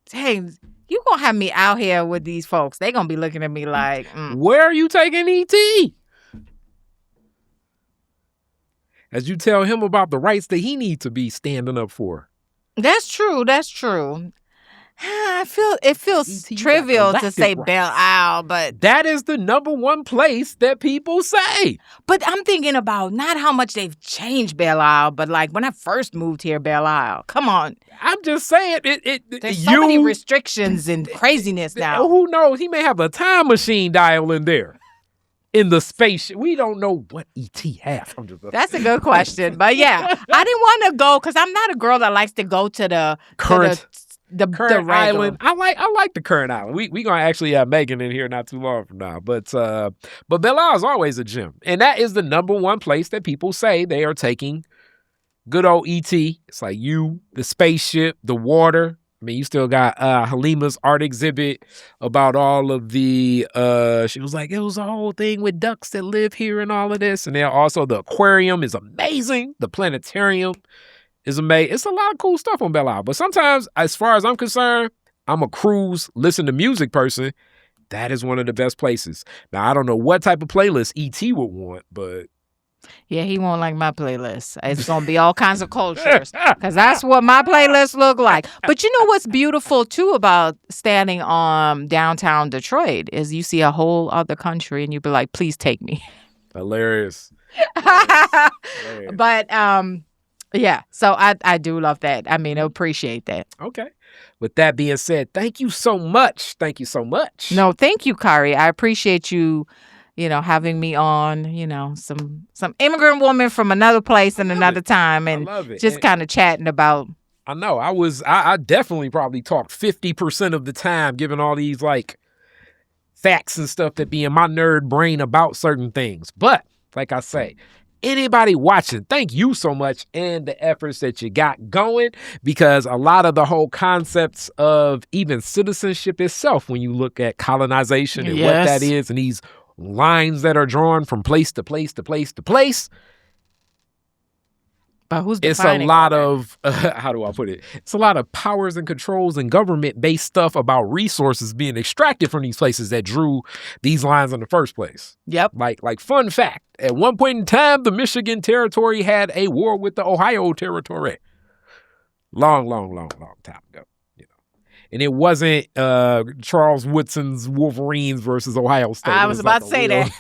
Dang, you going to have me out here with these folks. They going to be looking at me like. Where are you taking E.T.? As you tell him about the rights that he needs to be standing up for. That's true. It feels trivial to say Belle Isle, but that is the number one place that people say. But I'm thinking about not how much they've changed Belle Isle, but like when I first moved here, Belle Isle. Come on. I'm just saying there's so many restrictions and craziness now. Who knows? He may have a time machine dial in there. In the space, we don't know what E.T. has. That's a good question, but yeah, I didn't want to go because I'm not a girl that likes to go to the current the island. I like the current island. We gonna actually have Megan in here not too long from now, but Belle Isle is always a gem, and that is the number one place that people say they are taking good old E.T. It's like the spaceship, the water. mean, you still got Halima's art exhibit about all of the, she was like, it was a whole thing with ducks that live here and all of this. And then also the aquarium is amazing. The planetarium is amazing. It's a lot of cool stuff on Belle Isle. But sometimes, as far as I'm concerned, I'm a cruise, listen to music person. That is one of the best places. Now, I don't know what type of playlist E.T. would want, but... Yeah, he won't like my playlist. It's going to be all kinds of cultures because that's what my playlist look like. But you know what's beautiful, too, about standing on downtown Detroit is you see a whole other country and you be like, please take me. Hilarious. But, yeah, so I do love that. I mean, I appreciate that. Okay. With that being said, thank you so much. Thank you so much. No, thank you, Kari. I appreciate you, having me on, some immigrant woman from another place and another time and just kind of chatting about. I know. I definitely probably talked 50% of the time, given all these like facts and stuff that be in my nerd brain about certain things. But like I say, anybody watching, thank you so much and the efforts that you got going, because a lot of the whole concepts of even citizenship itself, when you look at colonization and what that is and these lines that are drawn from place to place to place to place. But who's it's a lot of, how do I put it? It's a lot of powers and controls and government-based stuff about resources being extracted from these places that drew these lines in the first place. Yep. Like fun fact, at one point in time, the Michigan territory had a war with the Ohio territory. Long time ago. And it wasn't Charles Woodson's Wolverines versus Ohio State. I was about to say that.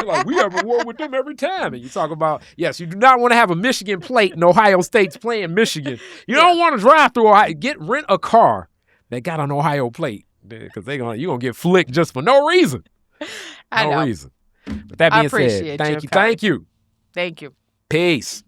Like, we have a war with them every time. And you talk about, yes, you do not want to have a Michigan plate and Ohio State's playing Michigan. You don't want to drive through Ohio. Rent a car that got an Ohio plate, because you're going to get flicked just for no reason. No reason. But that being said, thank you. Thank you. Peace.